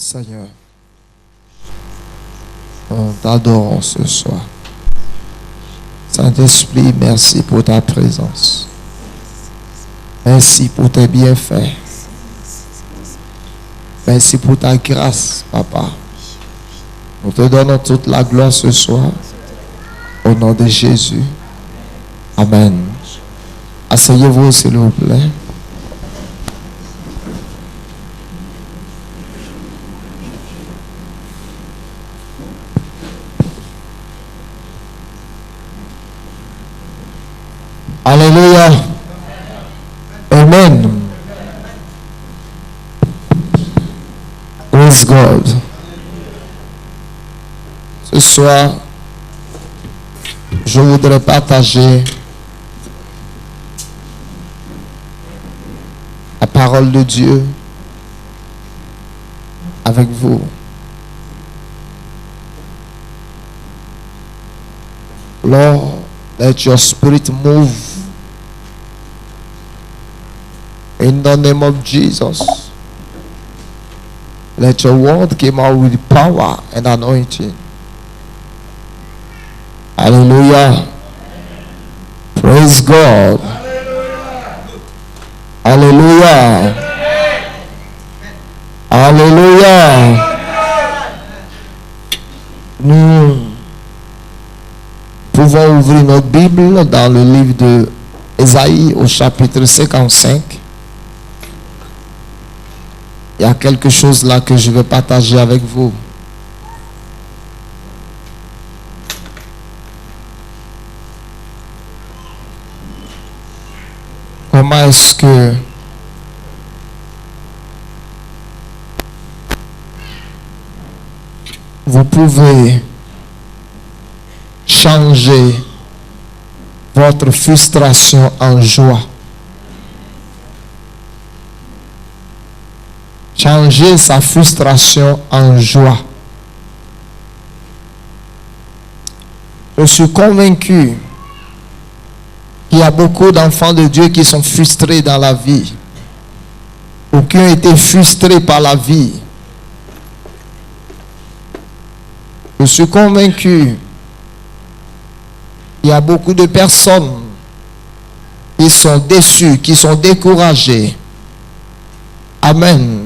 Seigneur, on t'adore ce soir. Saint-Esprit, merci pour ta présence. Merci pour tes bienfaits. Merci pour ta grâce, Papa. Nous te donnons toute la gloire ce soir. Au nom de Jésus. Amen. Asseyez-vous, s'il vous plaît. Alléluia. Amen. Praise God. Ce soir, je voudrais partager la parole de Dieu avec vous. Lord, let your spirit move in the name of Jesus. Let your word come out with power and anointing. Hallelujah. Praise God. Hallelujah. Hallelujah. Nous pouvons ouvrir notre Bible dans le livre de Ésaïe au chapitre 55. Il y a quelque chose là que je vais partager avec vous. Comment est-ce que vous pouvez changer votre frustration en joie? Changer sa frustration en joie. Je suis convaincu qu'il y a beaucoup d'enfants de Dieu qui sont frustrés dans la vie, ou qui ont été frustrés par la vie. Je suis convaincu qu'il y a beaucoup de personnes qui sont déçues, qui sont découragées. Amen.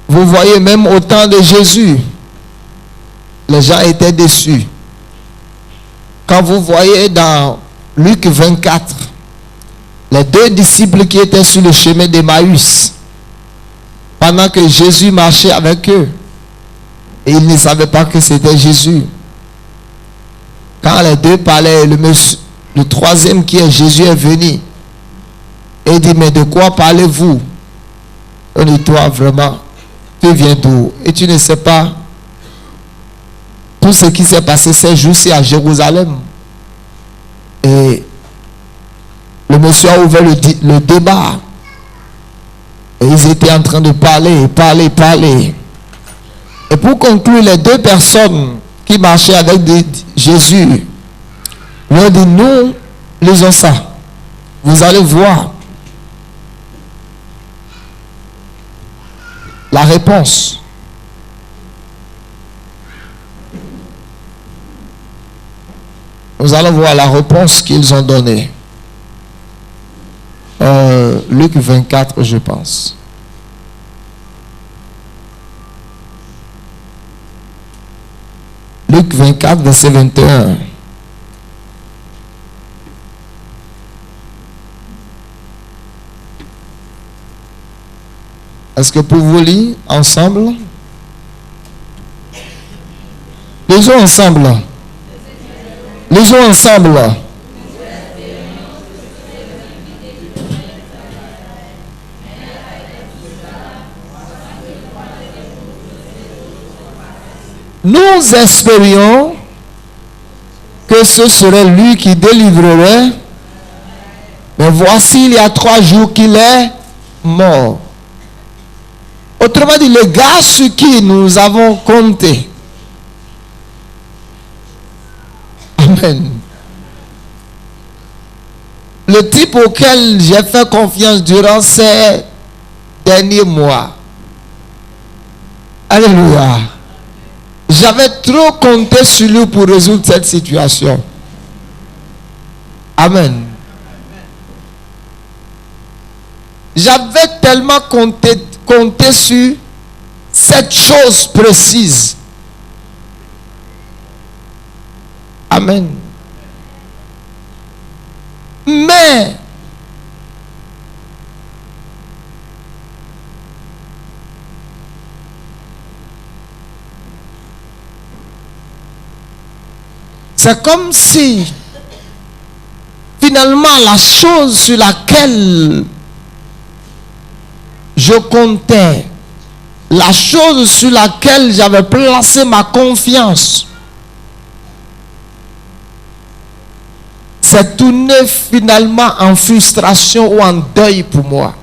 Vous voyez, même au temps de Jésus, les gens étaient déçus. Quand vous voyez dans Luc 24, les deux disciples qui étaient sur le chemin d'Emmaüs, pendant que Jésus marchait avec eux, et ils ne savaient pas que c'était Jésus. Quand les deux parlaient, le troisième qui est Jésus est venu. Et il dit, mais de quoi parlez-vous? On dit, toi vraiment, tu viens d'où? Et tu ne sais pas tout ce qui s'est passé ces jours-ci à Jérusalem. Et le monsieur a ouvert le débat. Et ils étaient en train de parler. Et pour conclure, les deux personnes qui marchaient avec Jésus lui ont dit, nous lisons ça. Vous allez voir la réponse. Nous allons voir la réponse qu'ils ont donnée. Luc 24, je pense. Luc 24, verset 21. Est-ce que pour vous lire ensemble? Lisons ensemble. Lisons ensemble. Nous espérions que ce serait lui qui délivrerait, mais voici, il y a 3 jours qu'il est mort. Autrement dit, le gars sur qui nous avons compté. Amen. Le type auquel j'ai fait confiance durant ces derniers mois. Alléluia. J'avais trop compté sur lui pour résoudre cette situation. Amen. J'avais tellement compté sur cette chose précise. Amen. Mais c'est comme si finalement la chose sur laquelle je comptais, la chose sur laquelle j'avais placé ma confiance, s'est tourné finalement en frustration ou en deuil pour moi.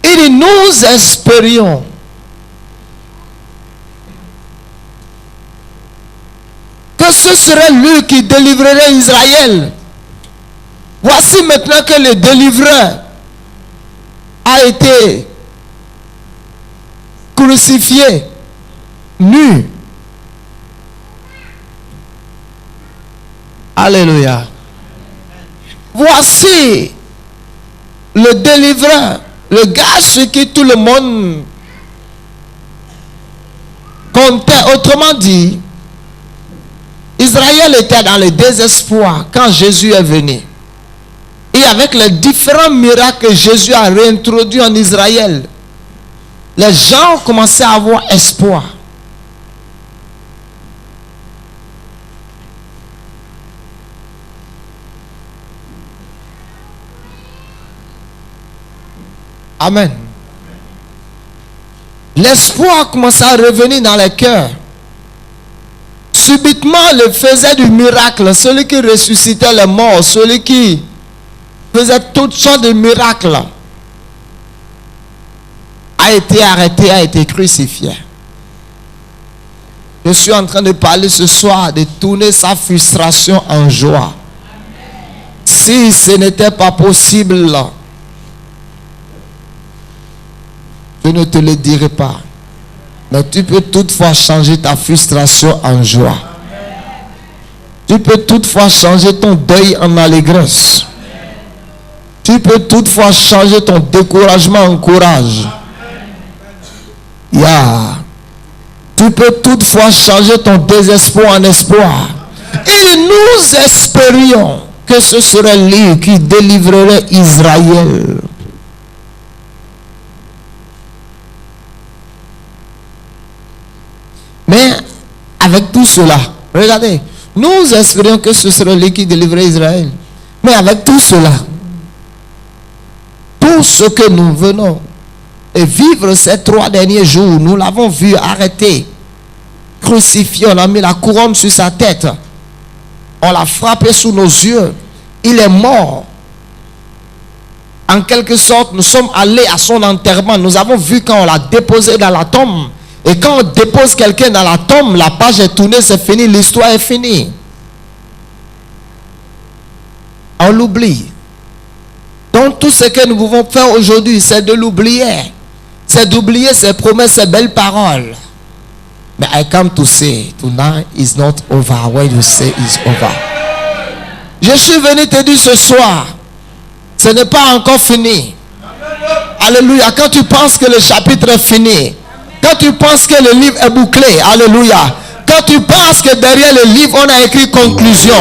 Et nous espérions que ce serait lui qui délivrerait Israël. Voici maintenant que le délivreur a été crucifié, nu. Alléluia. Voici le délivreur, le gars sur qui tout le monde comptait. Autrement dit, Israël était dans le désespoir quand Jésus est venu. Et avec les différents miracles que Jésus a réintroduits en Israël, les gens ont commencé à avoir espoir. Amen. L'espoir a commencé à revenir dans les cœurs. Subitement, le faisait du miracle, celui qui ressuscitait les morts, celui qui faisait toutes sortes de miracles, a été arrêté, a été crucifié. Je suis en train de parler ce soir de tourner sa frustration en joie. Si ce n'était pas possible, je ne te le dirai pas. Mais tu peux toutefois changer ta frustration en joie. Tu peux toutefois changer ton deuil en allégresse. Tu peux toutefois changer ton découragement en courage. Tu peux toutefois changer ton désespoir en espoir. Et nous espérions que ce serait lui qui délivrerait Israël. Mais avec tout cela, regardez, nous espérions que ce serait lui qui délivrerait Israël. Mais avec tout cela, tout ce que nous venons et vivre ces 3 derniers jours, nous l'avons vu arrêté, crucifié, on a mis la couronne sur sa tête, on l'a frappé sous nos yeux, il est mort. En quelque sorte, nous sommes allés à son enterrement, nous avons vu quand on l'a déposé dans la tombe. Et quand on dépose quelqu'un dans la tombe, la page est tournée, c'est fini, l'histoire est finie. On l'oublie. Donc tout ce que nous pouvons faire aujourd'hui, c'est de l'oublier. C'est d'oublier ses promesses, ses belles paroles. But I come to say, tonight is not over when you say it's over. Je suis venu te dire ce soir, ce n'est pas encore fini. Alléluia. Quand tu penses que le chapitre est fini, quand tu penses que le livre est bouclé, alléluia. Quand tu penses que derrière le livre, on a écrit conclusion.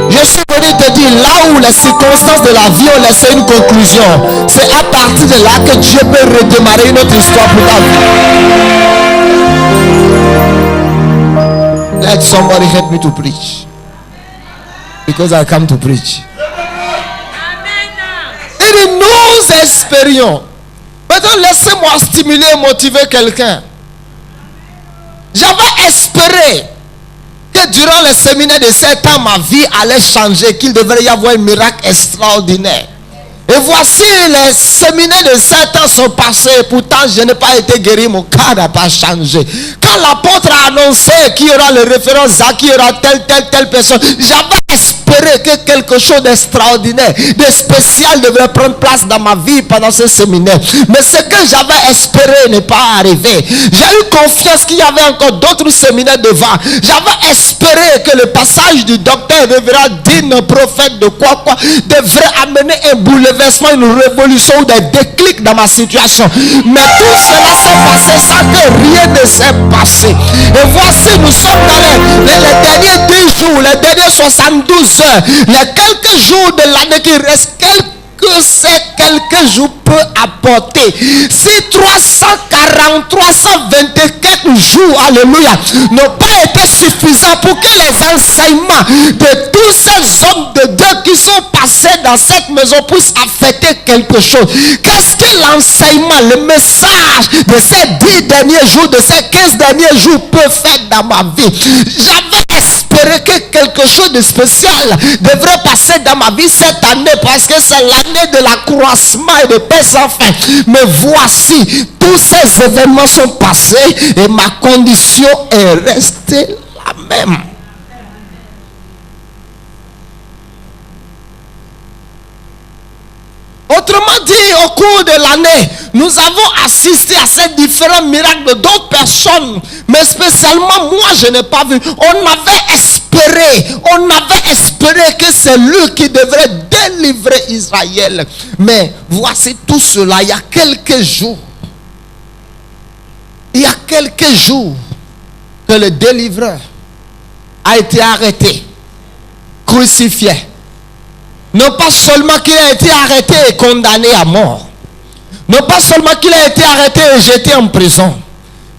Je suis venu te dire, là où les circonstances de la vie ont laissé une conclusion, c'est à partir de là que Dieu peut redémarrer une autre histoire pour ta vie. Let somebody help me to preach. Because I come to preach. Et nous espérions. Maintenant, laissez-moi stimuler et motiver quelqu'un. J'avais espéré que durant le séminaire de 7 ans, ma vie allait changer, qu'il devrait y avoir un miracle extraordinaire. Et voici, les séminaires de 7 ans sont passés, pourtant je n'ai pas été guéri, mon cas n'a pas changé. Quand quand l'apôtre a annoncé qu'il y aura le référent Zach, qu'il y aura telle personne, j'avais espéré que quelque chose d'extraordinaire, de spécial devrait prendre place dans ma vie pendant ce séminaire. Mais ce que j'avais espéré n'est pas arrivé. J'ai eu confiance qu'il y avait encore d'autres séminaires devant. J'avais espéré que le passage du docteur révérend digne prophète de quoi devrait amener un bouleversement, une révolution ou des déclics dans ma situation. Mais tout cela s'est passé sans que rien ne s'est passé. Et voici, nous sommes dans les derniers 10 jours, les derniers 72 heures, les quelques jours de l'année qui restent, ces quelques jours peut apporter. Si 324 jours, alléluia, n'ont pas été suffisants pour que les enseignements de tous ces hommes de Dieu qui sont passés dans cette maison puissent affecter quelque chose. Qu'est-ce que l'enseignement, le message de ces 10 derniers jours, de ces 15 derniers jours peut faire dans ma vie? J'avais espéré que quelque chose de spécial devrait passer dans ma vie cette année, parce que c'est l'année de l'accroissement et de paix sans fin. Mais voici, tous ces événements sont passés et ma condition est restée la même. Autrement dit, au cours de l'année, nous avons assisté à ces différents miracles de d'autres personnes. Mais spécialement, moi, je n'ai pas vu. On avait espéré que c'est lui qui devrait délivrer Israël. Mais voici tout cela, il y a quelques jours. Il y a quelques jours que le délivreur a été arrêté, crucifié. Non pas seulement qu'il a été arrêté et condamné à mort. Non pas seulement qu'il a été arrêté et jeté en prison.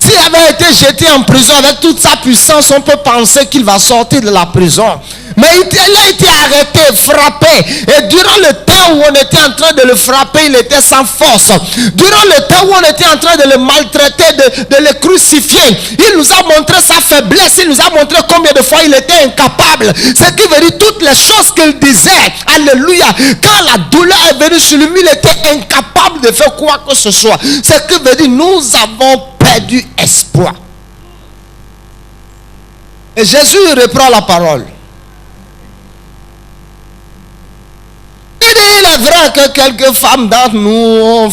S'il avait été jeté en prison avec toute sa puissance, on peut penser qu'il va sortir de la prison. Mais il a été arrêté, frappé. Et durant le temps où on était en train de le frapper, il était sans force. Durant le temps où on était en train de le maltraiter, de le crucifier, il nous a montré sa faiblesse. Il nous a montré combien de fois il était incapable. Ce qui veut dire toutes les choses qu'il disait. Alléluia. Quand la douleur est venue sur lui, il était incapable de faire quoi que ce soit. Ce qui veut dire nous avons perdu espoir. Et Jésus reprend la parole. Il est vrai que quelques femmes d'entre nous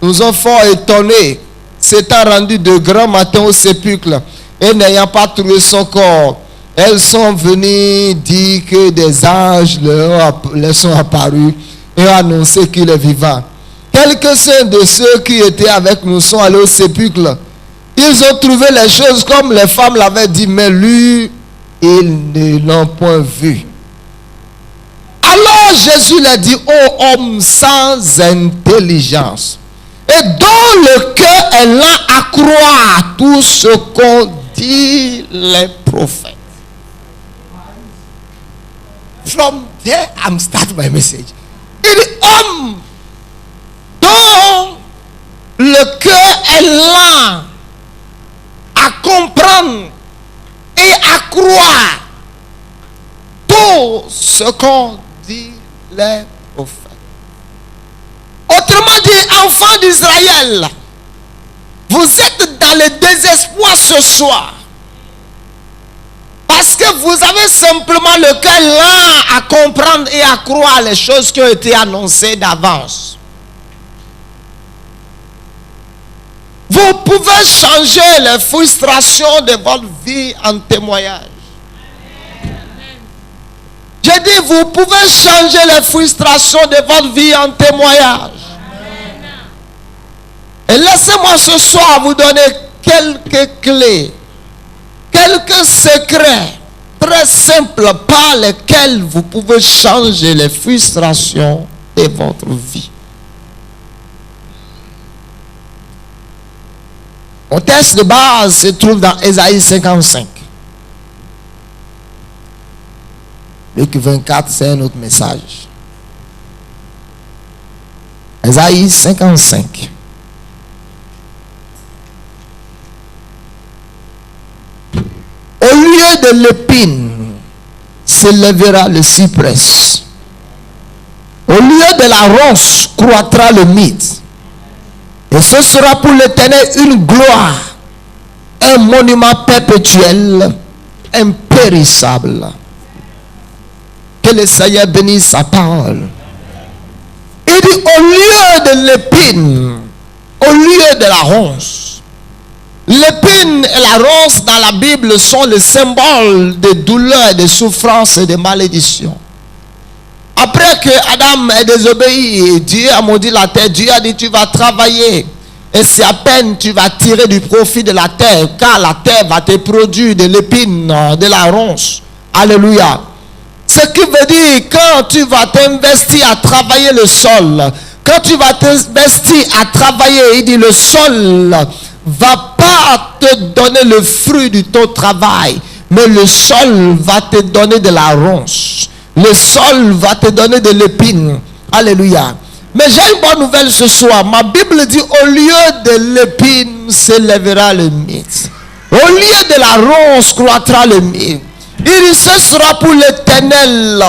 nous ont fort étonnés, s'étant rendues de grand matin au sépulcre et n'ayant pas trouvé son corps. Elles sont venues dire que des anges leur sont apparus et ont annoncé qu'il est vivant. Quelques-uns de ceux qui étaient avec nous sont allés au sépulcre. Ils ont trouvé les choses comme les femmes l'avaient dit, mais lui, ils ne l'ont point vu. Alors Jésus leur dit, ô homme sans intelligence, et dont le cœur est lent à croire tout ce qu'ont dit les prophètes. From there, I'm starting my message. Il dit, homme dont le cœur est lent à comprendre et à croire tout ce qu'ont dit les prophètes. Autrement dit, enfants d'Israël, vous êtes dans le désespoir ce soir. Parce que vous avez simplement le cœur lent à comprendre et à croire les choses qui ont été annoncées d'avance. Vous pouvez changer les frustrations de votre vie en témoignage. J'ai dit, vous pouvez changer les frustrations de votre vie en témoignage. Et laissez-moi ce soir vous donner quelques clés, quelques secrets très simples par lesquels vous pouvez changer les frustrations de votre vie. Mon texte de base se trouve dans Ésaïe 55. Luc 24, c'est un autre message. Ésaïe 55. Au lieu de l'épine, s'élèvera le cyprès. Au lieu de la ronce, croîtra le myrte. Et ce sera pour l'Éternel une gloire un monument perpétuel, impérissable. Que le Seigneur bénisse sa parole. Il dit au lieu de l'épine, au lieu de la ronce. L'épine et la ronce dans la Bible sont le symbole de douleur, de souffrance et de malédiction. Après que Adam ait désobéi, Dieu a maudit la terre. Dieu a dit tu vas travailler. Et c'est à peine tu vas tirer du profit de la terre, car la terre va te produire de l'épine, de la ronce. Alléluia. Ce qui veut dire, quand tu vas t'investir à travailler le sol, quand tu vas t'investir à travailler, il dit le sol va pas te donner le fruit de ton travail, mais le sol va te donner de la ronce. Le sol va te donner de l'épine. Alléluia. Mais j'ai une bonne nouvelle ce soir. Ma Bible dit au lieu de l'épine s'élèvera le mythe. Au lieu de la ronce croîtra le mythe. Il dit ce sera pour l'Éternel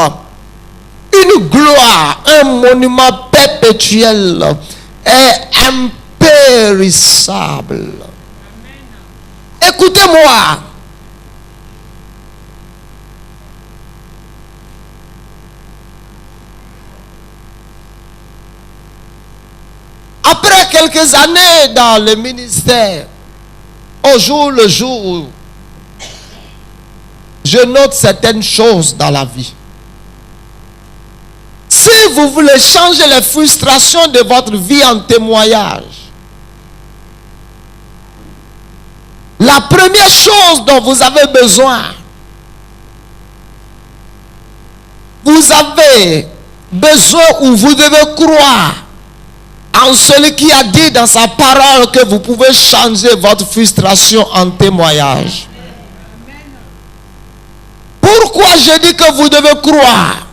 une gloire, un monument perpétuel et impérissable. Écoutez-moi. Après quelques années dans le ministère, au jour le jour, je note certaines choses dans la vie. Si vous voulez changer les frustrations de votre vie en témoignage, la première chose dont vous avez besoin, vous avez besoin ou vous devez croire en celui qui a dit dans sa parole que vous pouvez changer votre frustration en témoignage. Pourquoi je dis que vous devez croire?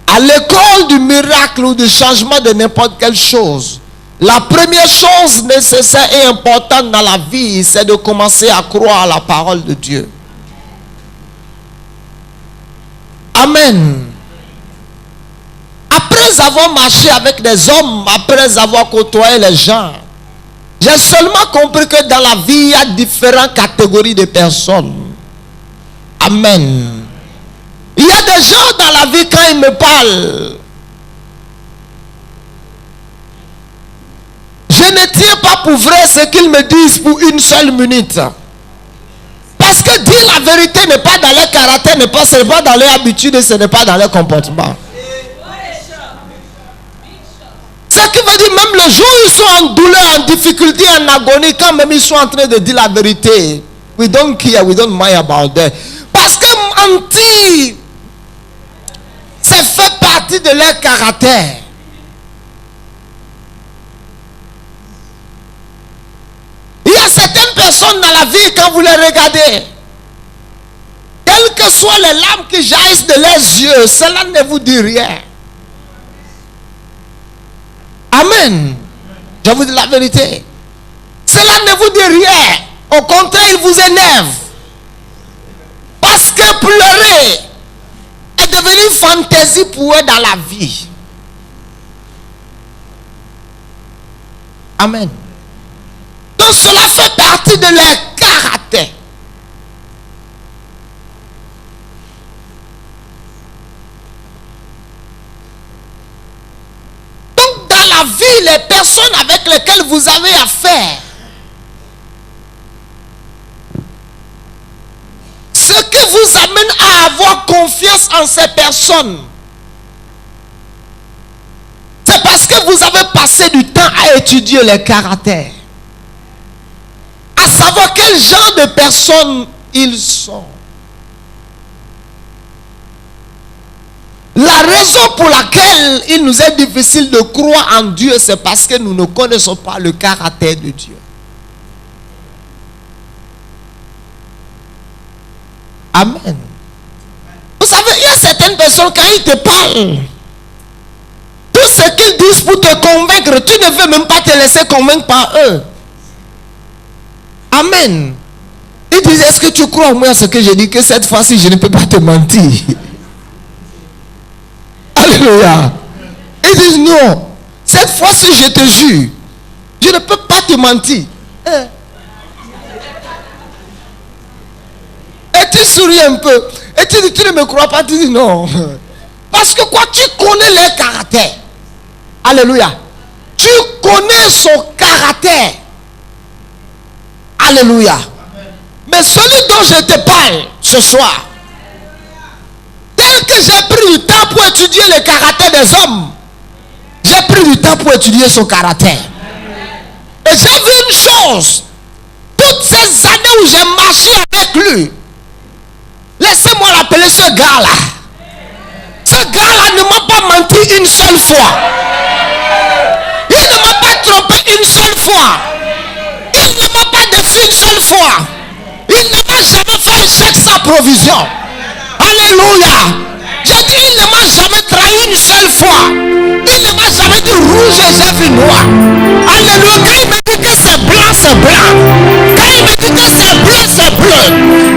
À l'école du miracle ou du changement de n'importe quelle chose, la première chose nécessaire et importante dans la vie, c'est de commencer à croire à la parole de Dieu. Amen. Après avoir marché avec des hommes, après avoir côtoyé les gens, j'ai seulement compris que dans la vie, il y a différentes catégories de personnes. Amen. Il y a des gens dans la vie, quand ils me parlent, je ne tiens pas pour vrai ce qu'ils me disent pour une seule minute. Parce que dire la vérité n'est pas dans leur caractère, ce n'est pas dans leur habitude et ce n'est pas dans leur comportement. Ce qui veut dire, même le jour où ils sont en douleur, en difficulté, en agonie, quand même ils sont en train de dire la vérité. We don't care, we don't mind about that. Parce que mentir, ça fait partie de leur caractère. Il y a certaines personnes dans la vie, quand vous les regardez, quelles que soient les larmes qui jaillissent de leurs yeux, cela ne vous dit rien. Amen. Je vous dis la vérité. Cela ne vous dit rien. Au contraire, il vous énerve. Parce que pleurer est devenu une fantaisie pour eux dans la vie. Amen. Donc cela fait partie de leur caractère. Donc dans la vie, les personnes avec lesquelles vous avez affaire, ce qui vous amène à avoir confiance en ces personnes, c'est parce que vous avez passé du temps à étudier les caractères, à savoir quel genre de personnes ils sont. La raison pour laquelle il nous est difficile de croire en Dieu, c'est parce que nous ne connaissons pas le caractère de Dieu. Amen. Vous savez, il y a certaines personnes, quand ils te parlent, tout ce qu'ils disent pour te convaincre, tu ne veux même pas te laisser convaincre par eux. Amen. Ils disent, est-ce que tu crois au moins à ce que je dis, que cette fois-ci, je ne peux pas te mentir? Alléluia. Ils disent, non, cette fois-ci, je te jure, je ne peux pas te mentir. tu souris un peu. Et tu dis, tu ne me crois pas. Tu dis non. Parce que quoi, tu connais leur caractère. Alléluia. Tu connais son caractère. Alléluia. Mais celui dont je te parle ce soir, tel que j'ai pris du temps pour étudier le caractère des hommes, j'ai pris du temps pour étudier son caractère. Et j'ai vu une chose. Toutes ces années où j'ai marché avec lui, laissez-moi l'appeler ce gars-là. Ce gars-là ne m'a pas menti une seule fois. Il ne m'a pas trompé une seule fois. Il ne m'a pas déçu une seule fois. Il ne m'a jamais fait un chèque sans provision. Alléluia. J'ai dit, il ne m'a jamais trahi une seule fois. Il ne m'a jamais dit rouge et j'ai vu noir. Alléluia. Quand il me dit que c'est blanc, c'est blanc. Quand il me dit que c'est bleu, c'est bleu.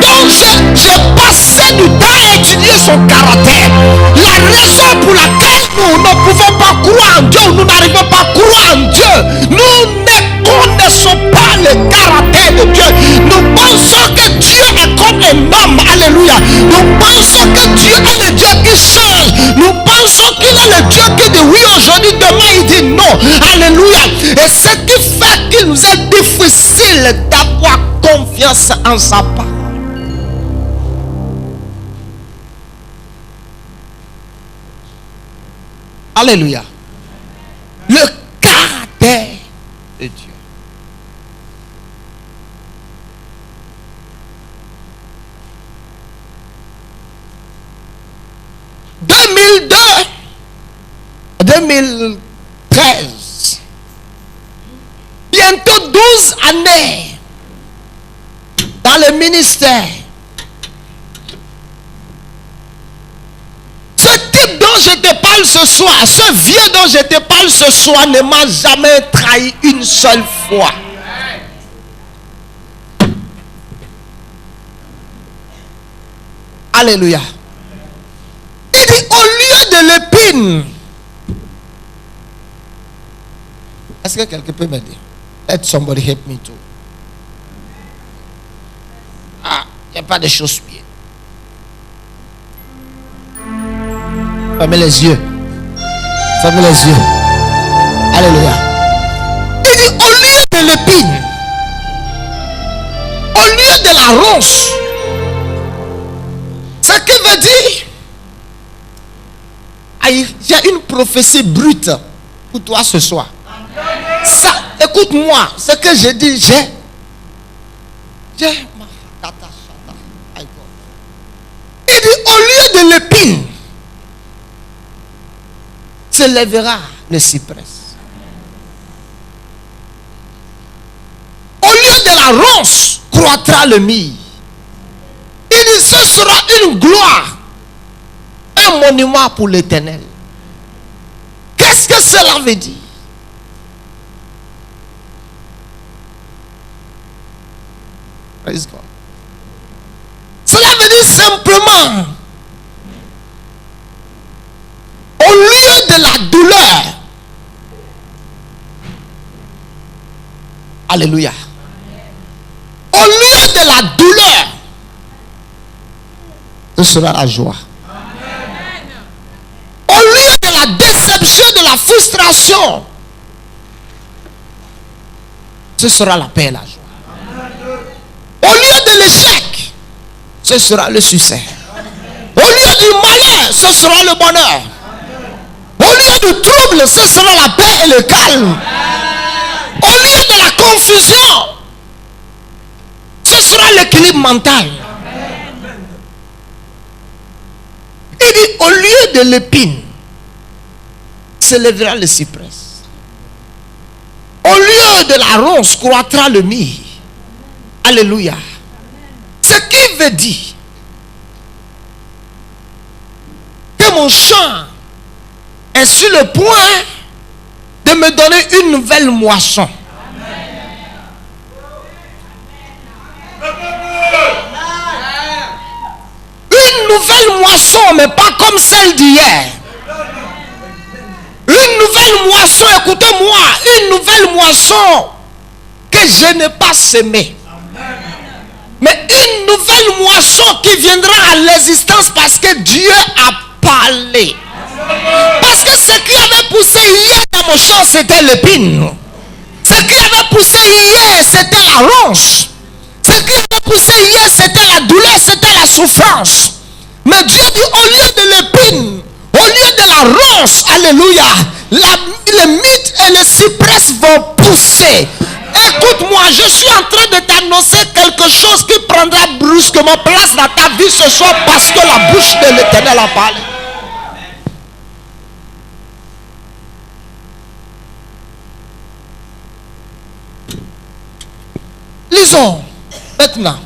Donc j'ai passé du temps à étudier son caractère. La raison pour laquelle nous ne pouvons pas croire en Dieu, nous n'arrivons pas à croire en Dieu, nous ne connaissons pas le caractère de Dieu. Nous pensons que Dieu est comme un homme. Alléluia. Nous pensons que Dieu est le Dieu qui change. Nous pensons qu'il est le Dieu qui dit oui aujourd'hui, demain il dit non. Alléluia. Et ce qui fait qu'il nous est difficile d'avoir confiance en sa parole. Alléluia. Le caractère de Dieu. En 2013, bientôt 12 années dans le ministère. Ce type dont je te parle ce soir, ce vieux dont je te parle ce soir ne m'a jamais trahi une seule fois. Alléluia. Il dit au lieu de l'épine. Est-ce que quelqu'un peut m'aider? Let somebody help me too. Ah, il n'y a pas de chausse-pied. Fermez les yeux. Fermez les yeux. Alléluia. Il dit au lieu de l'épine, au lieu de la ronce, ce qui veut dire, j'ai une prophétie brute pour toi ce soir. Ça, écoute-moi, ce que je dis, il dit au lieu de l'épine, se lèvera le cyprès. Au lieu de la ronce, croîtra le myrrhe. Il dit ce sera une gloire, un monument pour l'Éternel. Qu'est-ce que cela veut dire? Praise God. Cela veut dire simplement, au lieu de la douleur, alléluia, au lieu de la douleur, ce sera la joie. Au lieu de la déception, de la frustration, ce sera la paix et la joie. Au lieu de l'échec, ce sera le succès. Au lieu du malheur, ce sera le bonheur. Au lieu du trouble, ce sera la paix et le calme. Au lieu de la confusion, ce sera l'équilibre mental. Il dit au lieu de l'épine, se lèvera le cyprès. Au lieu de la ronce, croîtra le myrrhe. Alléluia. Ce qui veut dire que mon champ est sur le point de me donner une nouvelle moisson. Une nouvelle moisson, mais pas comme celle d'hier. Une nouvelle moisson, écoutez-moi, une nouvelle moisson que je n'ai pas semée. Mais une nouvelle moisson qui viendra à l'existence parce que Dieu a parlé. Parce que ce qui avait poussé hier dans mon champ, c'était l'épine. Ce qui avait poussé hier, c'était la ronce. Ce qui avait poussé hier, c'était la douleur, c'était la souffrance. Mais Dieu dit, au lieu de l'épine, au lieu de la ronce, alléluia, les mythes et les cyprès vont pousser. Écoute-moi, je suis en train de t'annoncer quelque chose qui prendra brusquement place dans ta vie ce soir parce que la bouche de l'Éternel a parlé. Lisons maintenant.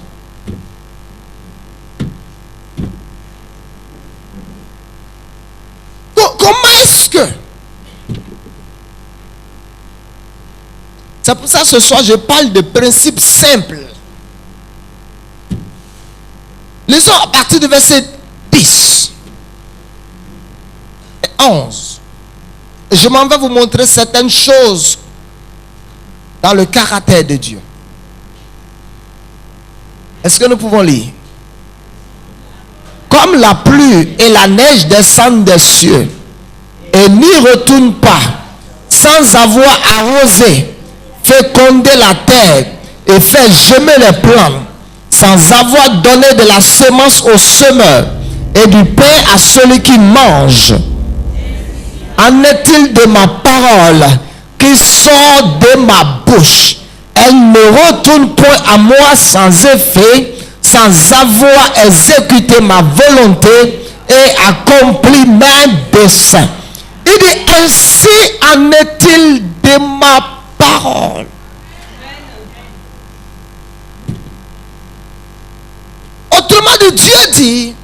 Comment est-ce que... C'est pour ça ce soir je parle de principes simples. Lisons à partir du verset 10 et 11. Je m'en vais vous montrer certaines choses dans le caractère de Dieu. Est-ce que nous pouvons lire? Comme la pluie et la neige descendent des cieux et n'y retournent pas sans avoir arrosé, fécondé la terre et fait germer les plantes, sans avoir donné de la semence au semeur et du pain à celui qui mange. En est-il de ma parole qui sort de ma bouche? Elle ne retourne point à moi sans effet, sans avoir exécuté ma volonté et accompli mes desseins. Il dit, ainsi en est-il de ma parole. Autrement dit, Dieu dit,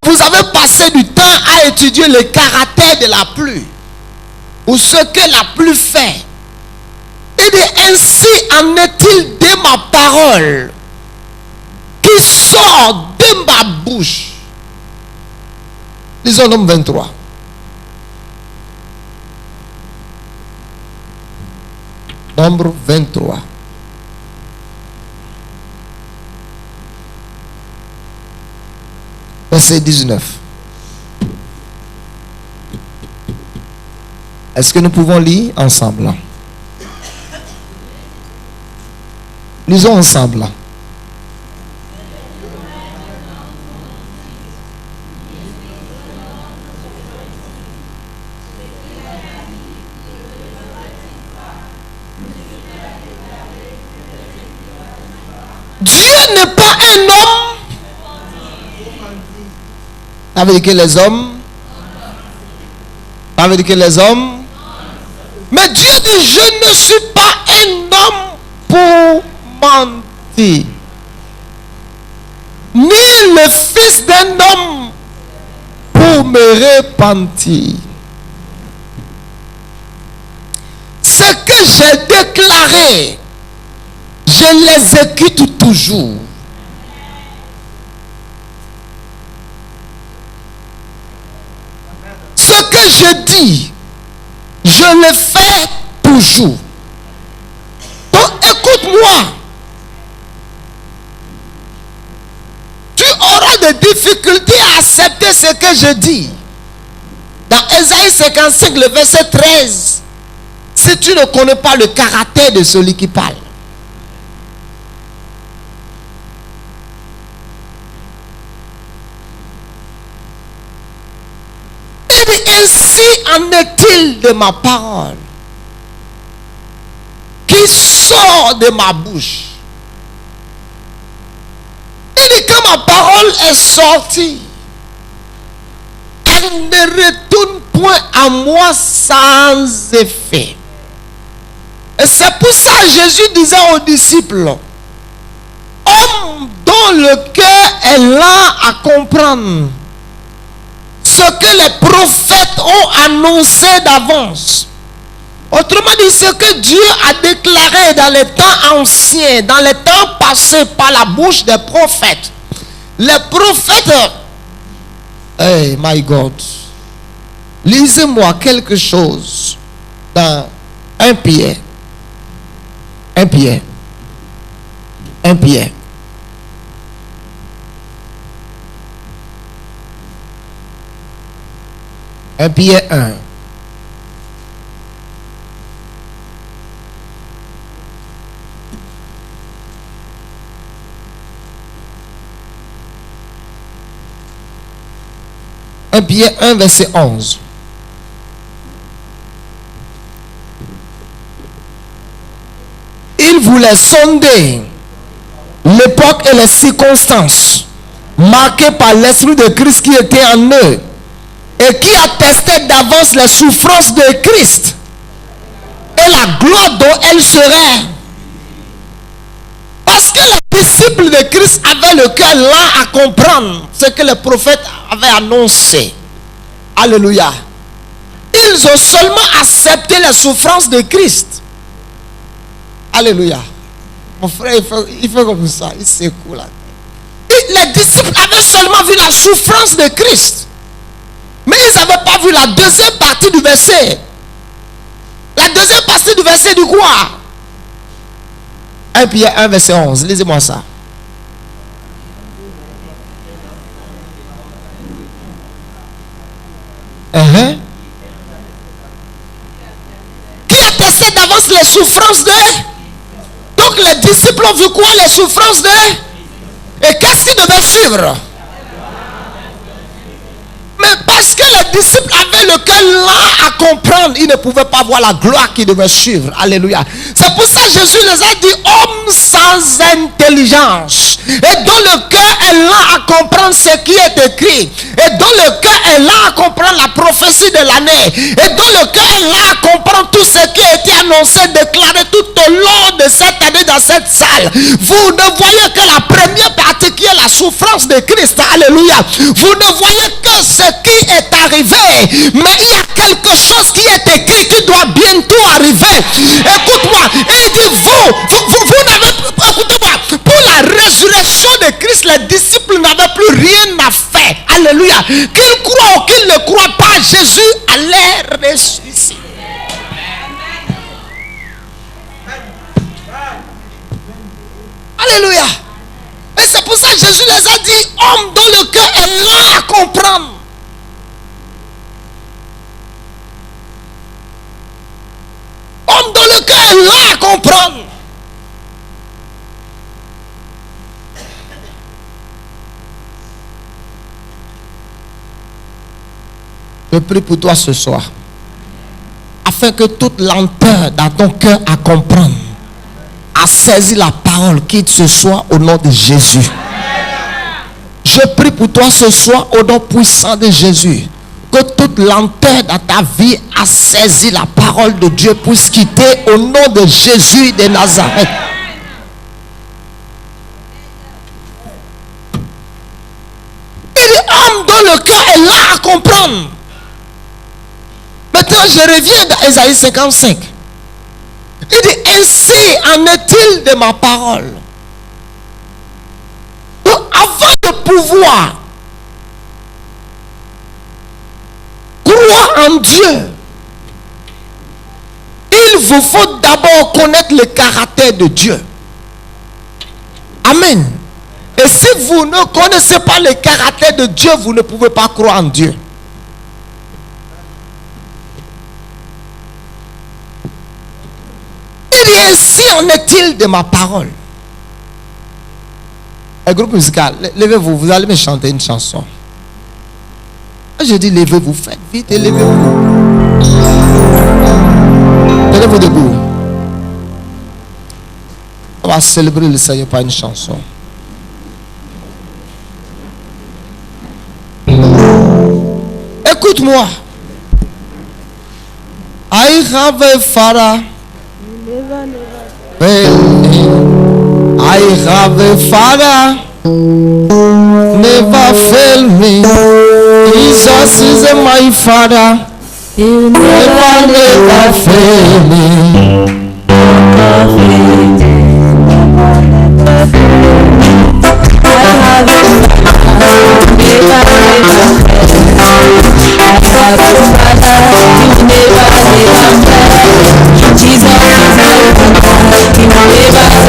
vous avez passé du temps à étudier le caractère de la pluie ou ce que la pluie fait. Il dit, ainsi en est-il de ma parole qui sort de ma bouche. Lisons Nombre 23. Nombre 23. Verset 19. Est-ce que nous pouvons lire ensemble? Lisons ensemble. Dieu n'est pas un homme. Ça veut dire que les hommes. Ça veut dire que les hommes. Mais Dieu dit, je ne suis pas un homme pour mentir, ni le fils d'un homme pour me repentir. Ce que j'ai déclaré, je l'exécute toujours. Ce que je dis, je le fais toujours. Donc écoute-moi. Tu auras des difficultés à accepter ce que je dis. Dans Ésaïe 55, le verset 13, si tu ne connais pas le caractère de celui qui parle. Il dit, ainsi en est-il de ma parole qui sort de ma bouche. Il dit, quand ma parole est sortie, elle ne retourne point à moi sans effet. Et c'est pour ça que Jésus disait aux disciples, homme dont le cœur est lent à comprendre ce que les prophètes ont annoncé d'avance. Autrement dit, ce que Dieu a déclaré dans les temps anciens, dans les temps passés par la bouche des prophètes. Les prophètes, hey my God, lisez-moi quelque chose dans 1 Pierre. 1 Pierre. 1 Pierre. Un Pierre 1. Un Pierre 1, verset 11. Il voulait sonder l'époque et les circonstances marquées par l'Esprit de Christ qui était en eux et qui attestait d'avance les souffrances de Christ et la gloire dont elle serait. Parce que les disciples de Christ avaient le cœur lent à comprendre ce que les prophètes avaient annoncé. Alléluia. Ils ont seulement accepté les souffrances de Christ. Alléluia. Mon frère, il fait comme ça. Il secoue là. Les disciples avaient seulement vu la souffrance de Christ. Mais ils n'avaient pas vu la deuxième partie du verset. La deuxième partie du verset du quoi? 1 Pierre 1, verset 11. Lisez-moi ça. Qui attestait d'avance les souffrances de... Donc les disciples ont vu quoi? Les souffrances de... Et qu'est-ce qui devait suivre? Mais parce que les disciples avaient le cœur lent à comprendre, ils ne pouvaient pas voir la gloire qui devait suivre. Alléluia. C'est pour ça que Jésus les a dit hommes sans intelligence et dont le cœur est lent à comprendre ce qui est écrit, et dont le cœur est lent à comprendre la prophétie de l'année, et dont le cœur est lent à comprendre tout ce qui a été annoncé, déclaré tout au long de cette année dans cette salle. Vous ne voyez que la première partie qui est la souffrance de Christ. Alléluia. Vous ne voyez que ce qui est arrivé, mais il y a quelque chose qui est écrit qui doit bientôt arriver. Écoute-moi, il dit vous n'avez, écoutez-moi, pour la résurrection de Christ, les disciples n'avaient plus rien à faire. Alléluia. Qu'ils croient ou qu'ils ne croient pas, Jésus allait ressusciter. Alléluia. Et c'est pour ça que Jésus les a dit hommes dont le cœur est lent à comprendre. Homme dont le cœur est lent à comprendre. Je prie pour toi ce soir, afin que toute lenteur dans ton cœur à comprendre a saisi la parole, quitte ce soir au nom de Jésus. Je prie pour toi ce soir au nom puissant de Jésus, que toute lenteur dans ta vie a saisi la parole de Dieu, puisse quitter au nom de Jésus de Nazareth. Il dit homme dont le cœur est là à comprendre. Maintenant je reviens dans Ésaïe 55. Il dit ainsi en est-il de ma parole. Donc avant de pouvoir croire en Dieu, il vous faut d'abord connaître le caractère de Dieu. Amen. Et si vous ne connaissez pas le caractère de Dieu, vous ne pouvez pas croire en Dieu. Il dit ainsi en est-il de ma parole. Un groupe musical, levez-vous, vous allez me chanter une chanson. Je dis levez-vous, faites vite et levez-vous. Tenez-vous debout. On va célébrer le Seigneur par une chanson. Écoute-moi. I have a father. I have a father. Never fail me. Jesus is my father. He never fail me. Jesus is my father. He never fail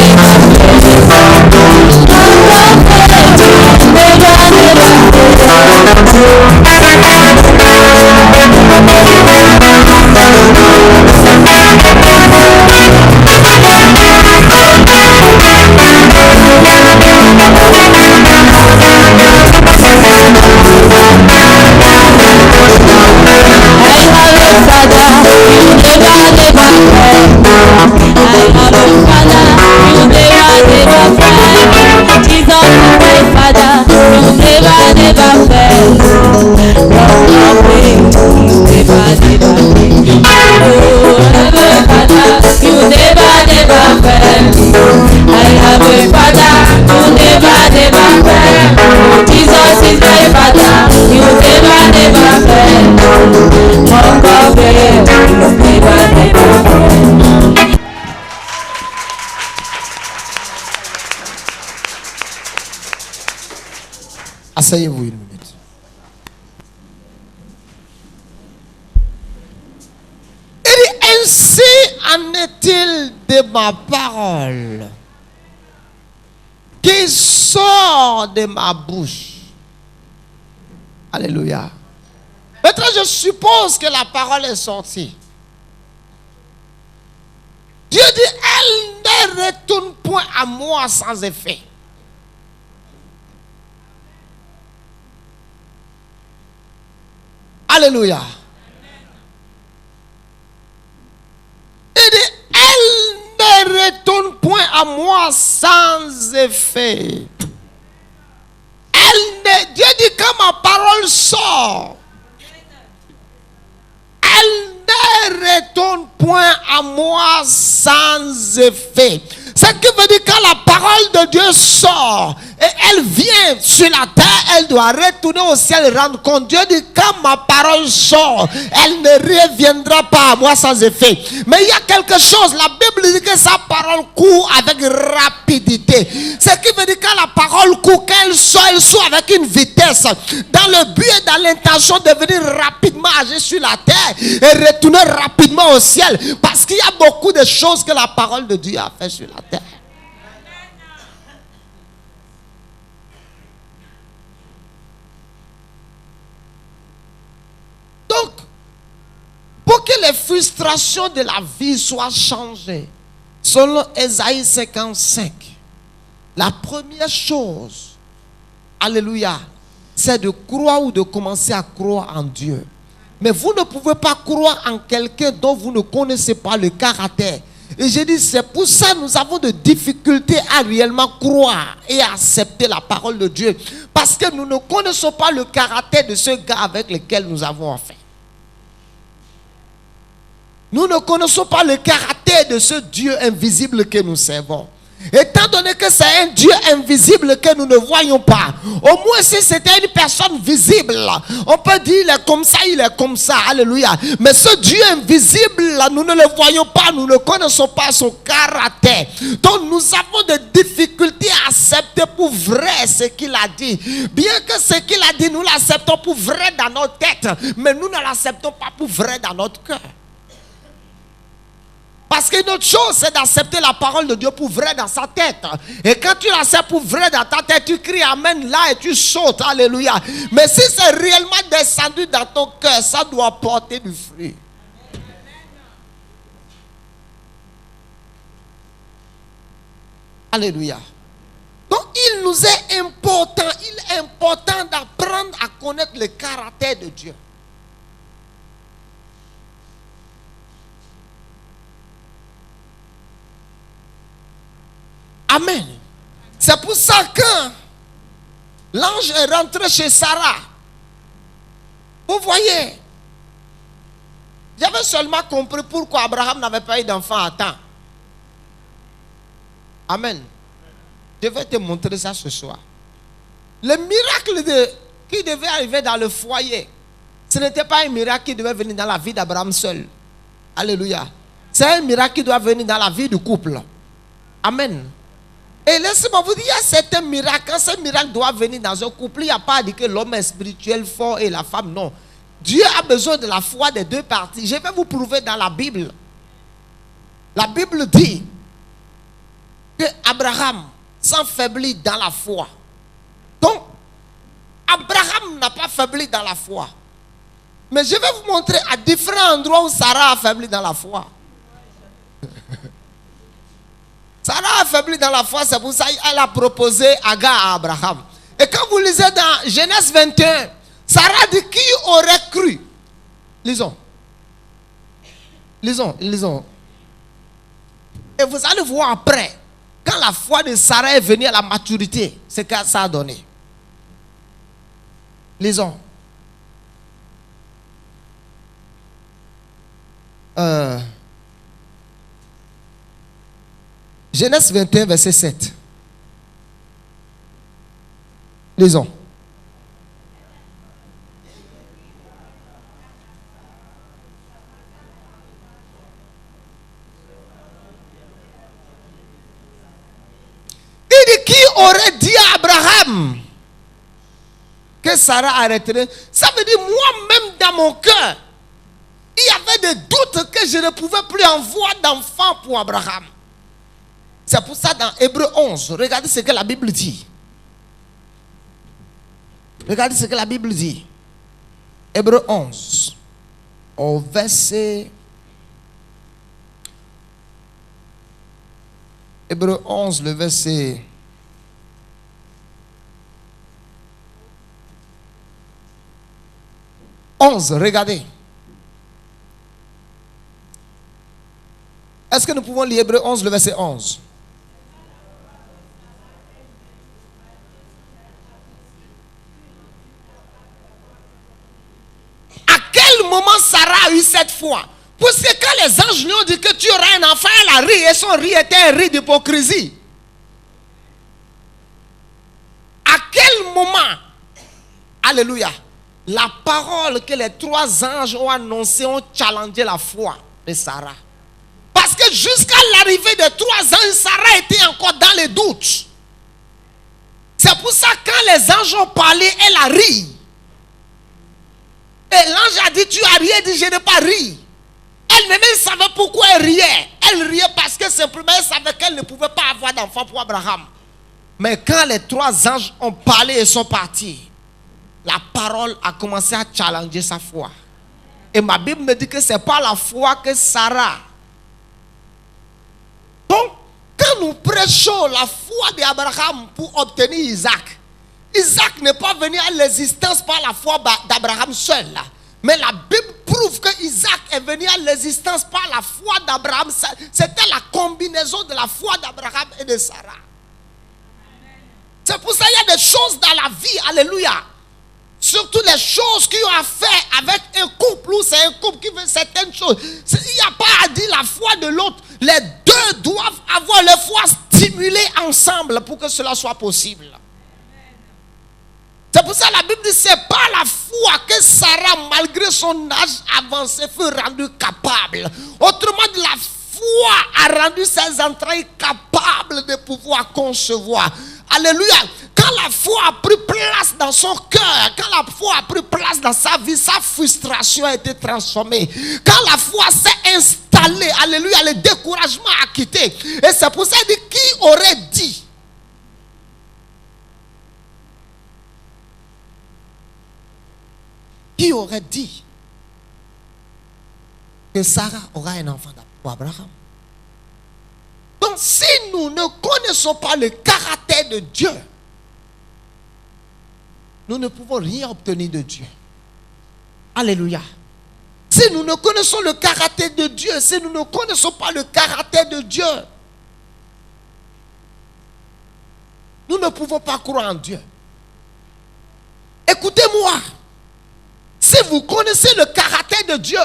me. Asseyez-vous une minute. Il dit, ainsi en est-il de ma parole qui sort de ma bouche. Alléluia. Maintenant, je suppose que la parole est sortie. Dieu dit, elle ne retourne point à moi sans effet. Alléluia. Il dit, elle ne retourne point à moi sans effet. Dieu dit, quand ma parole sort, elle ne retourne point à moi sans effet. Ce qui veut dire, quand la parole de Dieu sort et elle vient sur la terre, elle doit retourner au ciel et rendre compte. Dieu dit, quand ma parole sort, elle ne reviendra pas à moi sans effet. Mais il y a quelque chose, la Bible dit que sa parole court avec rapidité. Ce qui veut dire, quand la parole court, quand elle sort avec une vitesse, dans le but et dans l'intention de venir rapidement agir sur la terre et retourner rapidement au ciel. Parce qu'il y a beaucoup de choses que la parole de Dieu a fait sur la terre. Donc, pour que les frustrations de la vie soient changées, selon Ésaïe 55, la première chose, alléluia, c'est de croire ou de commencer à croire en Dieu. Mais vous ne pouvez pas croire en quelqu'un dont vous ne connaissez pas le caractère. Et j'ai dit, c'est pour ça que nous avons de difficultés à réellement croire et à accepter la parole de Dieu. Parce que nous ne connaissons pas le caractère de ce gars avec lequel nous avons affaire. Nous ne connaissons pas le caractère de ce Dieu invisible que nous servons. Étant donné que c'est un Dieu invisible que nous ne voyons pas, au moins si c'était une personne visible, on peut dire il est comme ça, alléluia. Mais ce Dieu invisible, nous ne le voyons pas, nous ne connaissons pas son caractère. Donc nous avons des difficultés à accepter pour vrai ce qu'il a dit. Bien que ce qu'il a dit, nous l'acceptons pour vrai dans notre tête, mais nous ne l'acceptons pas pour vrai dans notre cœur. Parce qu'une autre chose, c'est d'accepter la parole de Dieu pour vrai dans sa tête. Et quand tu l'acceptes pour vrai dans ta tête, tu cries amen là et tu sautes, alléluia. Mais si c'est réellement descendu dans ton cœur, ça doit porter du fruit. Alléluia. Donc il nous est important d'apprendre à connaître le caractère de Dieu. Amen. C'est pour ça que l'ange est rentré chez Sarah. Vous voyez, j'avais seulement compris pourquoi Abraham n'avait pas eu d'enfant à temps. Amen. Je vais te montrer ça ce soir. Le miracle qui devait arriver dans le foyer, ce n'était pas un miracle qui devait venir dans la vie d'Abraham seul. Alléluia. C'est un miracle qui doit venir dans la vie du couple. Amen. Et laissez-moi vous dire, il y a certains miracles. Quand ce miracle doit venir dans un couple, il n'y a pas à dire que l'homme est spirituel fort et la femme non. Dieu a besoin de la foi des deux parties. Je vais vous prouver dans la Bible. La Bible dit que Abraham s'enfaiblit dans la foi. Donc, Abraham n'a pas faibli dans la foi. Mais je vais vous montrer à différents endroits où Sarah a faibli dans la foi. Sarah a faibli dans la foi, c'est pour ça qu'elle a proposé Agar à Abraham. Et quand vous lisez dans Genèse 21, Sarah dit qui aurait cru. Lisons. Lisons. Et vous allez voir après, quand la foi de Sarah est venue à la maturité, ce que ça a donné. Lisons. Genèse 21, verset 7. Lisons. Il dit qui aurait dit à Abraham que Sarah a retiré. Ça veut dire, moi-même dans mon cœur, il y avait des doutes que je ne pouvais plus avoir d'enfant pour Abraham. C'est pour ça dans Hébreux 11, regardez ce que la Bible dit. Regardez ce que la Bible dit. Hébreux 11, au verset... Hébreux 11, le verset... regardez. Est-ce que nous pouvons lire Hébreux 11, le verset 11? À quel moment Sarah a eu cette foi? Parce que quand les anges lui ont dit que tu auras un enfant, elle a ri, et son rire était un rire d'hypocrisie. À quel moment, alléluia, la parole que les 3 anges ont annoncée ont challengé la foi de Sarah? Parce que jusqu'à l'arrivée des 3 anges, Sarah était encore dans les doutes. C'est pour ça que quand les anges ont parlé, elle a ri. Et l'ange a dit, tu as ri, elle dit, je n'ai pas ri. Elle-même savait pourquoi elle riait. Elle riait parce que simplement elle savait qu'elle ne pouvait pas avoir d'enfant pour Abraham. Mais quand les 3 anges ont parlé et sont partis, la parole a commencé à challenger sa foi. Et ma Bible me dit que ce n'est pas la foi que Sarah. Donc, quand nous prêchons la foi d'Abraham pour obtenir Isaac, Isaac n'est pas venu à l'existence par la foi d'Abraham seul. Là. Mais la Bible prouve que Isaac est venu à l'existence par la foi d'Abraham. C'était la combinaison de la foi d'Abraham et de Sarah. C'est pour ça qu'il y a des choses dans la vie, alléluia. Surtout les choses qui ont à faire avec un couple, ou c'est un couple qui veut certaines choses. Il n'y a pas à dire la foi de l'autre. Les deux doivent avoir leur foi stimulée ensemble pour que cela soit possible. C'est pour ça que la Bible dit que ce n'est pas la foi que Sarah, malgré son âge avancé, fut rendue capable. Autrement dit, la foi a rendu ses entrailles capables de pouvoir concevoir. Alléluia. Quand la foi a pris place dans son cœur, quand la foi a pris place dans sa vie, sa frustration a été transformée. Quand la foi s'est installée, alléluia, le découragement a quitté. Et c'est pour ça qu'il dit, qui aurait dit? Qui aurait dit que Sarah aura un enfant pour Abraham? Donc si nous ne connaissons pas le caractère de Dieu, nous ne pouvons rien obtenir de Dieu. Alléluia. Si nous ne connaissons le caractère de Dieu, si nous ne connaissons pas le caractère de Dieu, nous ne pouvons pas croire en Dieu. Écoutez-moi. Si vous connaissez le caractère de Dieu,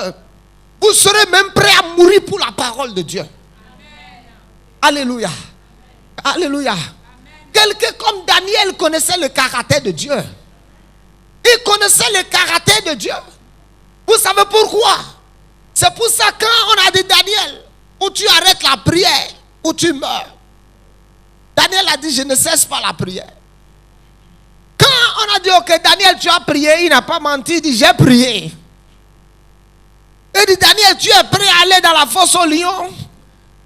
vous serez même prêt à mourir pour la parole de Dieu. Alléluia. Alléluia. Quelqu'un comme Daniel connaissait le caractère de Dieu. Il connaissait le caractère de Dieu. Vous savez pourquoi? C'est pour ça que quand on a dit Daniel, ou tu arrêtes la prière, ou tu meurs. Daniel a dit, je ne cesse pas la prière. Quand on a dit, ok, Daniel, tu as prié, il n'a pas menti, il dit, j'ai prié. Il dit, Daniel, tu es prêt à aller dans la fosse au lion?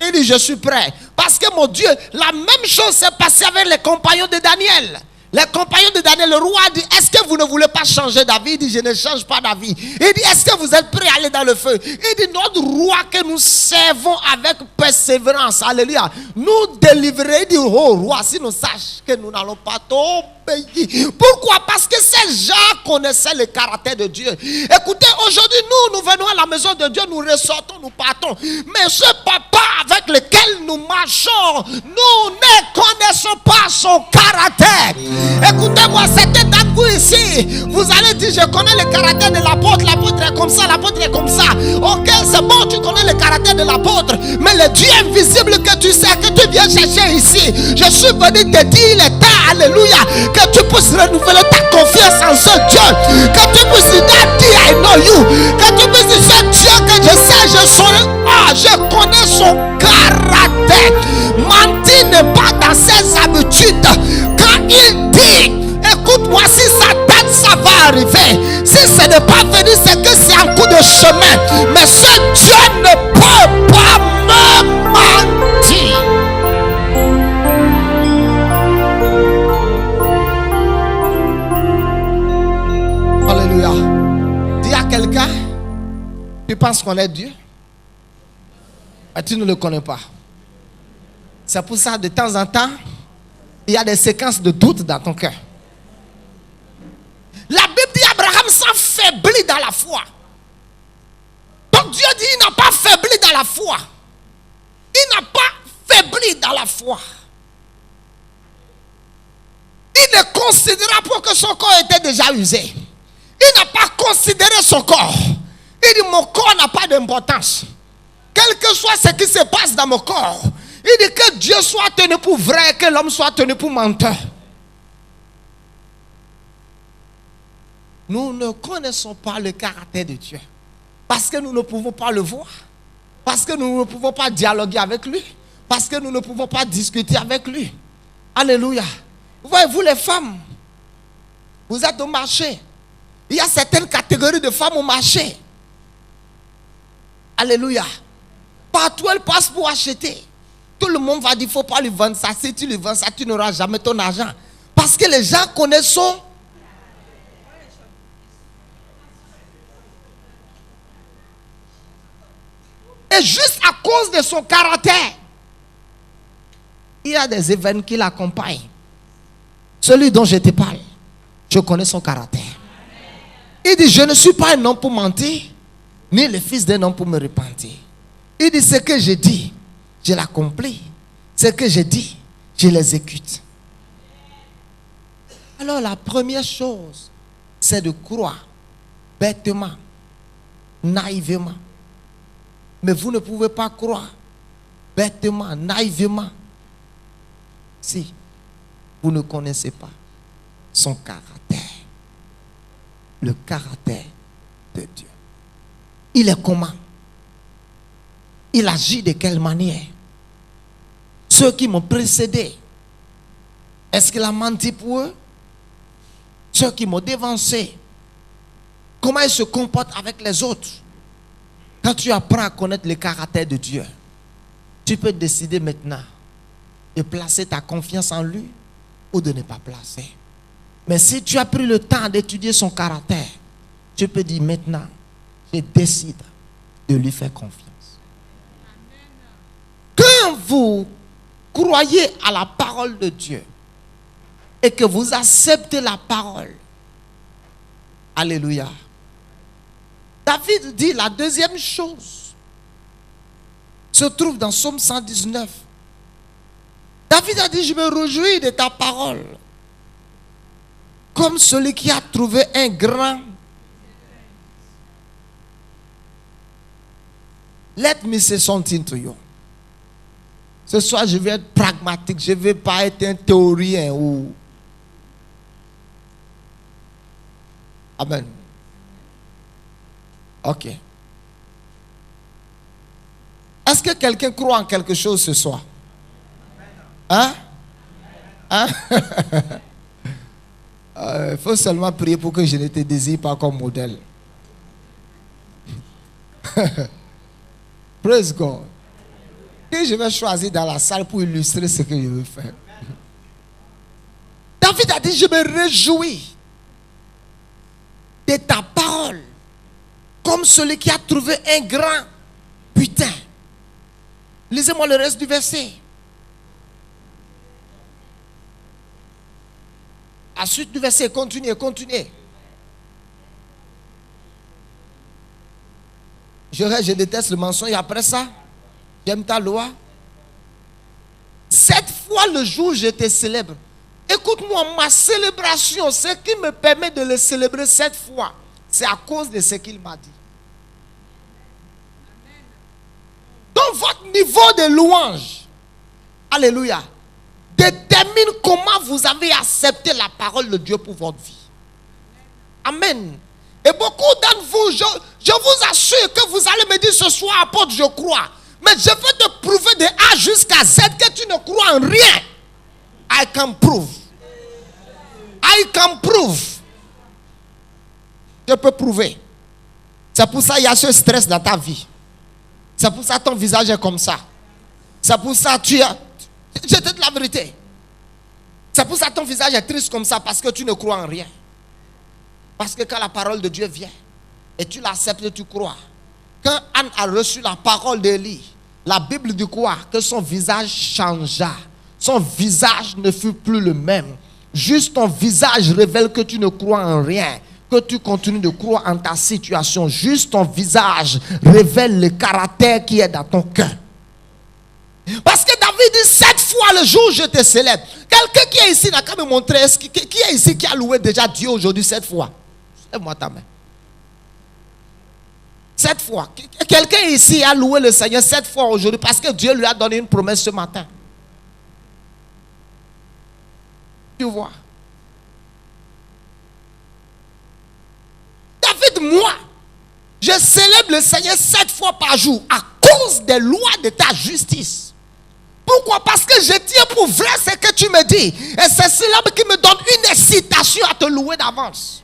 Il dit, je suis prêt. Parce que mon Dieu, la même chose s'est passée avec les compagnons de Daniel. Les compagnons de Daniel, le roi dit, est-ce que vous ne voulez pas changer d'avis? Il dit, je ne change pas d'avis. Il dit, est-ce que vous êtes prêts à aller dans le feu? Il dit, notre roi que nous servons avec persévérance, alléluia, nous délivrer. Il dit, oh roi, si nous saches que nous n'allons pas t'obéir. Pourquoi? Parce que ces gens connaissaient le caractère de Dieu. Écoutez, aujourd'hui, nous venons à la maison de Dieu, nous ressortons, nous partons. Mais ce papa avec lequel nous marchons, nous ne connaissons pas son caractère. Écoutez-moi, c'était d'entre vous ici. Vous allez dire, je connais le caractère de l'apôtre. L'apôtre est comme ça, l'apôtre est comme ça. Ok, c'est bon, tu connais le caractère de l'apôtre. Mais le Dieu invisible que tu sais, que tu viens chercher ici, je suis venu te dire, il est temps, alléluia, que tu puisses renouveler ta confiance en ce Dieu. Que tu puisses dire, I know you. Que tu puisses dire, ce Dieu que je sais, je connais son caractère. Mentir n'est pas dans ses habitudes. Quand il dit, écoute-moi, si sa tête, sa arriver. Si ce n'est pas venu, c'est que c'est un coup de chemin. Mais ce Dieu ne peut pas me mentir. Alléluia. Dis à quelqu'un, tu penses qu'on est Dieu, mais tu ne le connais pas. C'est pour ça, de temps en temps, il y a des séquences de doute dans ton cœur. La Bible dit Abraham s'affaiblit dans la foi. Donc Dieu dit il n'a pas faibli dans la foi. Il n'a pas faibli dans la foi. Il ne considéra pas que son corps était déjà usé. Il n'a pas considéré son corps. Il dit mon corps n'a pas d'importance. Quel que soit ce qui se passe dans mon corps, il dit que Dieu soit tenu pour vrai et que l'homme soit tenu pour menteur. Nous ne connaissons pas le caractère de Dieu. Parce que nous ne pouvons pas le voir. Parce que nous ne pouvons pas dialoguer avec lui. Parce que nous ne pouvons pas discuter avec lui. Alléluia. Vous voyez, vous les femmes, vous êtes au marché. Il y a certaines catégories de femmes au marché. Alléluia. Partout elles passent pour acheter. Tout le monde va dire, il ne faut pas lui vendre ça. Si tu lui vends ça, tu n'auras jamais ton argent. Parce que les gens connaissent son... Et juste à cause de son caractère, il y a des événements qui l'accompagnent. Celui dont je te parle, je connais son caractère. Il dit, je ne suis pas un homme pour mentir, ni le fils d'un homme pour me repentir. Il dit, ce que je dis, je l'accomplis. Ce que je dis, je l'exécute. Alors la première chose, c'est de croire bêtement, naïvement. Mais vous ne pouvez pas croire bêtement, naïvement, si vous ne connaissez pas son caractère. Le caractère de Dieu. Il est comment? Il agit de quelle manière? Ceux qui m'ont précédé, est-ce qu'il a menti pour eux? Ceux qui m'ont dévancé, comment il se comporte avec les autres? Quand tu apprends à connaître le caractère de Dieu, tu peux décider maintenant de placer ta confiance en lui ou de ne pas placer. Mais si tu as pris le temps d'étudier son caractère, tu peux dire maintenant, je décide de lui faire confiance. Quand vous croyez à la parole de Dieu et que vous acceptez la parole, alléluia. David dit la deuxième chose se trouve dans Psaume 119. David a dit, je me réjouis de ta parole comme celui qui a trouvé un grand. Let me say something to you. Ce soir, je vais être pragmatique. Je ne vais pas être un théorien ou... Amen. Ok. Est-ce que quelqu'un croit en quelque chose ce soir? Hein? Hein? Il faut seulement prier pour que je ne te désire pas comme modèle. Praise God. Et je vais choisir dans la salle pour illustrer ce que je veux faire. David a dit, je me réjouis de ta parole comme celui qui a trouvé un grand butin. Lisez-moi le reste du verset. À la suite du verset, continuez, continuez. Je déteste le mensonge et après ça, j'aime ta loi. 7 fois le jour, je te célèbre. Écoute-moi, ma célébration, ce qui me permet de le célébrer 7 fois, c'est à cause de ce qu'il m'a dit. Donc votre niveau de louange, alléluia, détermine comment vous avez accepté la parole de Dieu pour votre vie. Amen. Et beaucoup d'entre vous, je vous assure que vous allez me dire ce soir, apôtre, je crois. Mais je veux te prouver de A jusqu'à Z que tu ne crois en rien. I can prove. I can prove. Je peux prouver. C'est pour ça qu'il y a ce stress dans ta vie. C'est pour ça que ton visage est comme ça. C'est pour ça que tu as... Je te dis la vérité. C'est pour ça que ton visage est triste comme ça, parce que tu ne crois en rien. Parce que quand la parole de Dieu vient, et tu l'acceptes, tu crois. Quand Anne a reçu la parole d'Élie, la Bible dit quoi? Que son visage changea. Son visage ne fut plus le même. Juste ton visage révèle que tu ne crois en rien, que tu continues de croire en ta situation. Juste ton visage révèle le caractère qui est dans ton cœur. Parce que David dit 7 fois le jour je te célèbre. Quelqu'un qui est ici n'a qu'à me montrer, qui est ici qui a loué déjà Dieu aujourd'hui 7 fois? Lève-moi ta main. 7 fois. Quelqu'un ici a loué le Seigneur 7 fois aujourd'hui parce que Dieu lui a donné une promesse ce matin. Tu vois. David, moi, je célèbre le Seigneur 7 fois par jour à cause des lois de ta justice. Pourquoi? Parce que je tiens pour vrai ce que tu me dis. Et c'est cela qui me donne une excitation à te louer d'avance.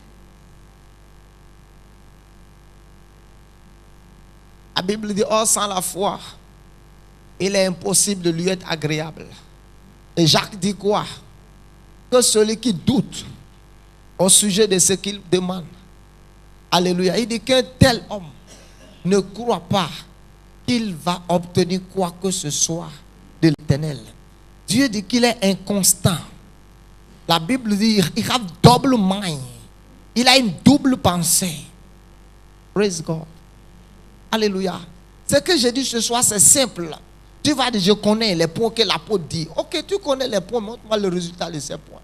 La Bible dit, oh, sans la foi, il est impossible de lui être agréable. Et Jacques dit quoi? Que celui qui doute au sujet de ce qu'il demande. Alléluia. Il dit qu'un tel homme ne croit pas qu'il va obtenir quoi que ce soit de l'Éternel. Dieu dit qu'il est inconstant. La Bible dit il a double mind. Il a une double pensée. Praise God. Alléluia. Ce que je dis ce soir, c'est simple. Tu vas dire, je connais les points que l'apôtre dit. Ok, tu connais les points, montre-moi le résultat de ces points.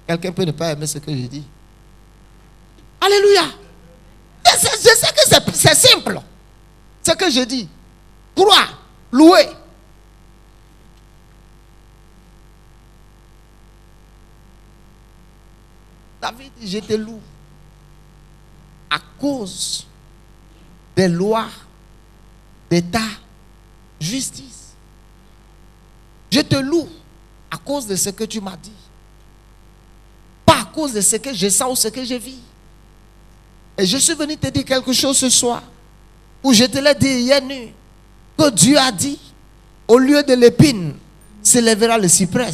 Quelqu'un peut ne pas aimer ce que je dis. Alléluia. Je sais que c'est simple. Ce que je dis. Croire, louer. David dit, je te loue. À cause des lois de ta justice. Je te loue à cause de ce que tu m'as dit. Pas à cause de ce que je sens ou ce que je vis. Et je suis venu te dire quelque chose ce soir. Où je te l'ai dit hier nuit. Que Dieu a dit, au lieu de l'épine, s'élèvera le cyprès.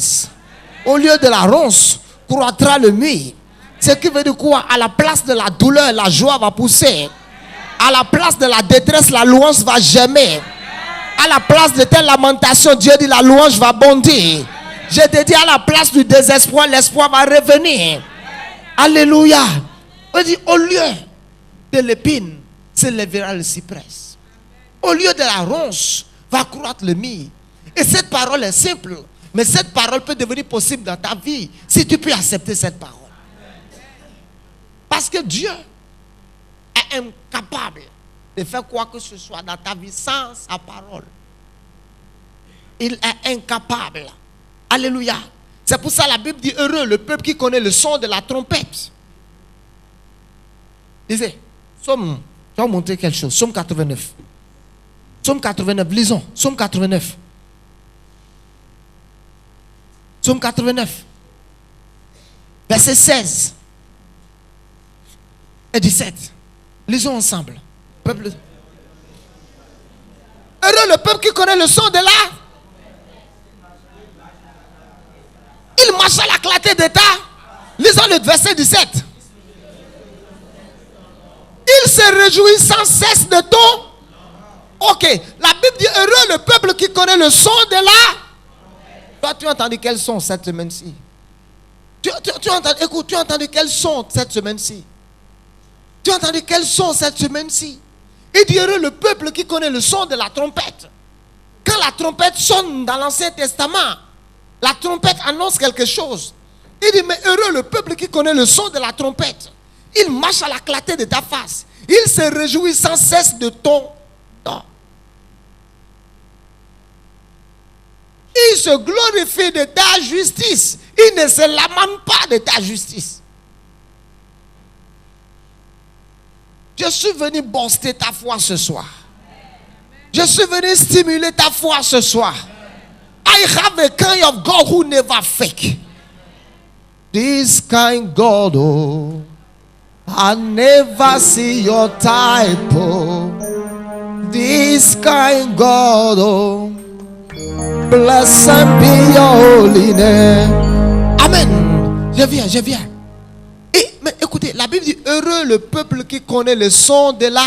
Au lieu de la ronce, croîtra le mûr. Ce qui veut dire quoi? À la place de la douleur, la joie va pousser. À la place de la détresse, la louange va germer. À la place de telle lamentation, Dieu dit la louange va bondir. Je te dis, à la place du désespoir, l'espoir va revenir. Alléluia. On dit, au lieu de l'épine, s'élèvera le cyprès. Au lieu de la ronce, va croître le mûr. Et cette parole est simple. Mais cette parole peut devenir possible dans ta vie si tu peux accepter cette parole. Parce que Dieu est incapable de faire quoi que ce soit dans ta vie sans sa parole. Il est incapable. Alléluia. C'est pour ça que la Bible dit heureux le peuple qui connaît le son de la trompette. Lisez. Je vais vous montrer quelque chose. Somme 89. Somme 89. Lisons. Somme 89. Somme 89. Verset 16. Et 17. Lisons ensemble. Peuple. Heureux le peuple qui connaît le son de la. Il marche à la clarté d'état. Lisons le verset 17. Il se réjouit sans cesse de ton. Ok. La Bible dit heureux le peuple qui connaît le son de la. Toi, tu as entendu quel son cette semaine-ci? Écoute, tu as entendu quel son cette semaine-ci? Tu as entendu quel son cette semaine-ci? Il dit heureux le peuple qui connaît le son de la trompette. Quand la trompette sonne dans l'Ancien Testament, la trompette annonce quelque chose. Il dit mais heureux le peuple qui connaît le son de la trompette. Il marche à la clarté de ta face. Il se réjouit sans cesse de ton nom. Il se glorifie de ta justice. Il ne se lamente pas de ta justice. Je suis venu booster ta foi ce soir. Je suis venu stimuler ta foi ce soir. I have a kind of God who never fake. This kind God, oh, I never see your type, oh. This kind God, oh, blessed be your holy name. Amen. Je viens. Mais écoutez, la Bible dit, heureux le peuple qui connaît le son de la...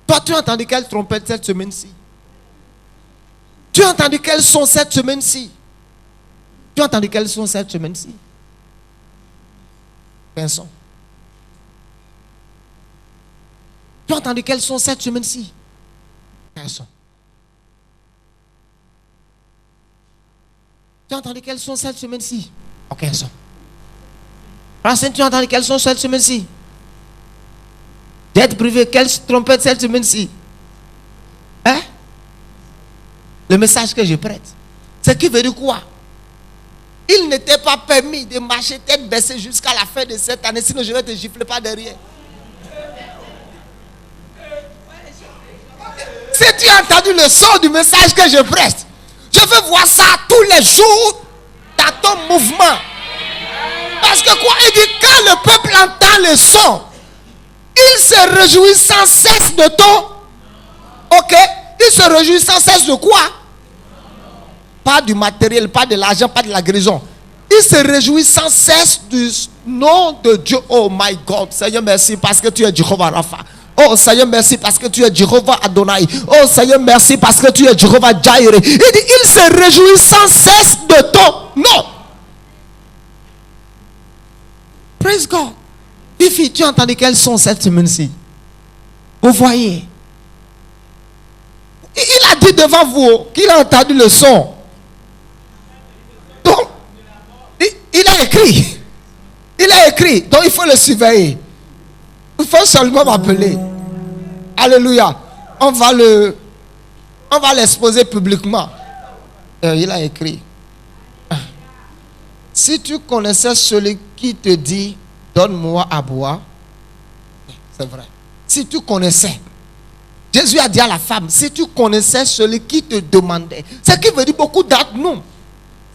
Toi, tu as entendu quelle trompette cette semaine-ci? Tu as entendu quel son cette semaine-ci? Tu as entendu quel son cette semaine-ci? Quel son? Tu as entendu quel son cette semaine-ci? Quel son? Tu as entendu quel son cette semaine-ci? Aucun son. Racine, tu as entendu quel son cette semaine-ci? D'être privé, quelle trompette cette semaine-ci? Hein? Le message que je prête. C'est qui veut dire quoi? Il n'était pas permis de marcher tête baissée jusqu'à la fin de cette année, sinon je vais te gifler par derrière. Si tu as entendu le son du message que je prête, je veux voir ça tous les jours dans ton mouvement. Parce que quoi? Il dit, quand le peuple entend le son, il se réjouit sans cesse de ton. Ok? Il se réjouit sans cesse de quoi? Pas du matériel, pas de l'argent, pas de la guérison. Il se réjouit sans cesse du nom de Dieu. Oh my God, Seigneur, merci parce que tu es Jehovah Rapha. Oh Seigneur, merci parce que tu es Jehovah Adonai. Oh Seigneur, merci parce que tu es Jehovah Jireh. Il dit, il se réjouit sans cesse de ton nom. Praise God. Fifi, tu as entendu quels sont cette semaine-ci? Vous voyez? Il a dit devant vous qu'il a entendu le son. Donc, il a écrit. Il a écrit. Donc, il faut le surveiller. Il faut seulement m'appeler. Alléluia. On va l'exposer publiquement. Il a écrit. Si tu connaissais celui qui te dit, donne-moi à boire. C'est vrai. Si tu connaissais. Jésus a dit à la femme, si tu connaissais celui qui te demandait. Ce qui veut dire beaucoup d'entre nous.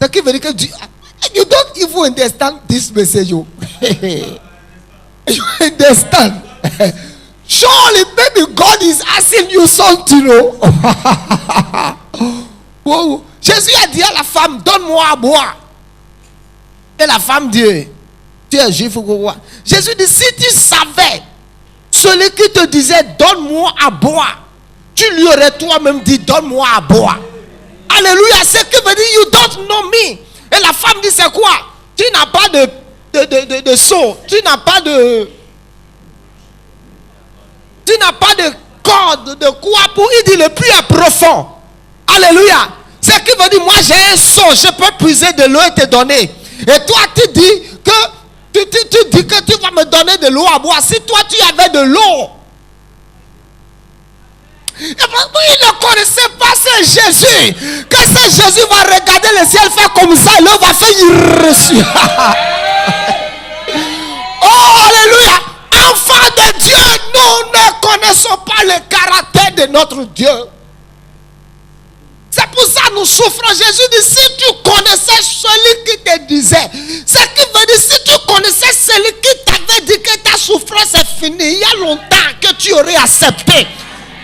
Ce qui veut dire que you don't even understand this message. You understand? Surely maybe God is asking you something. Wow. Jésus a dit à la femme, donne-moi à boire. Et la femme dit, tu es juif ou quoi? Jésus dit, si tu savais celui qui te disait, donne-moi à boire, tu lui aurais toi-même dit, donne-moi à boire. Alléluia, ce qui veut dire, you don't know me. Et la femme dit, c'est quoi? Tu n'as pas de seau, tu n'as pas de corde, de quoi pour. Il dit, le puits est profond. Alléluia. Ce qui veut dire, moi j'ai un seau, je peux puiser de l'eau et te donner. Et toi, tu dis que tu dis que tu vas me donner de l'eau à boire. Si toi, tu avais de l'eau. Et parce qu'il ne connaissait pas ce Jésus. Que ce Jésus va regarder le ciel, faire comme ça, et l'eau va faire reçu. Oh, alléluia. Enfants de Dieu, nous ne connaissons pas le caractère de notre Dieu. C'est pour ça que nous souffrons. Jésus dit, si tu connaissais celui qui te disait, ce qui veut dire, si tu connaissais celui qui t'avait dit que ta souffrance est finie, il y a longtemps que tu aurais accepté.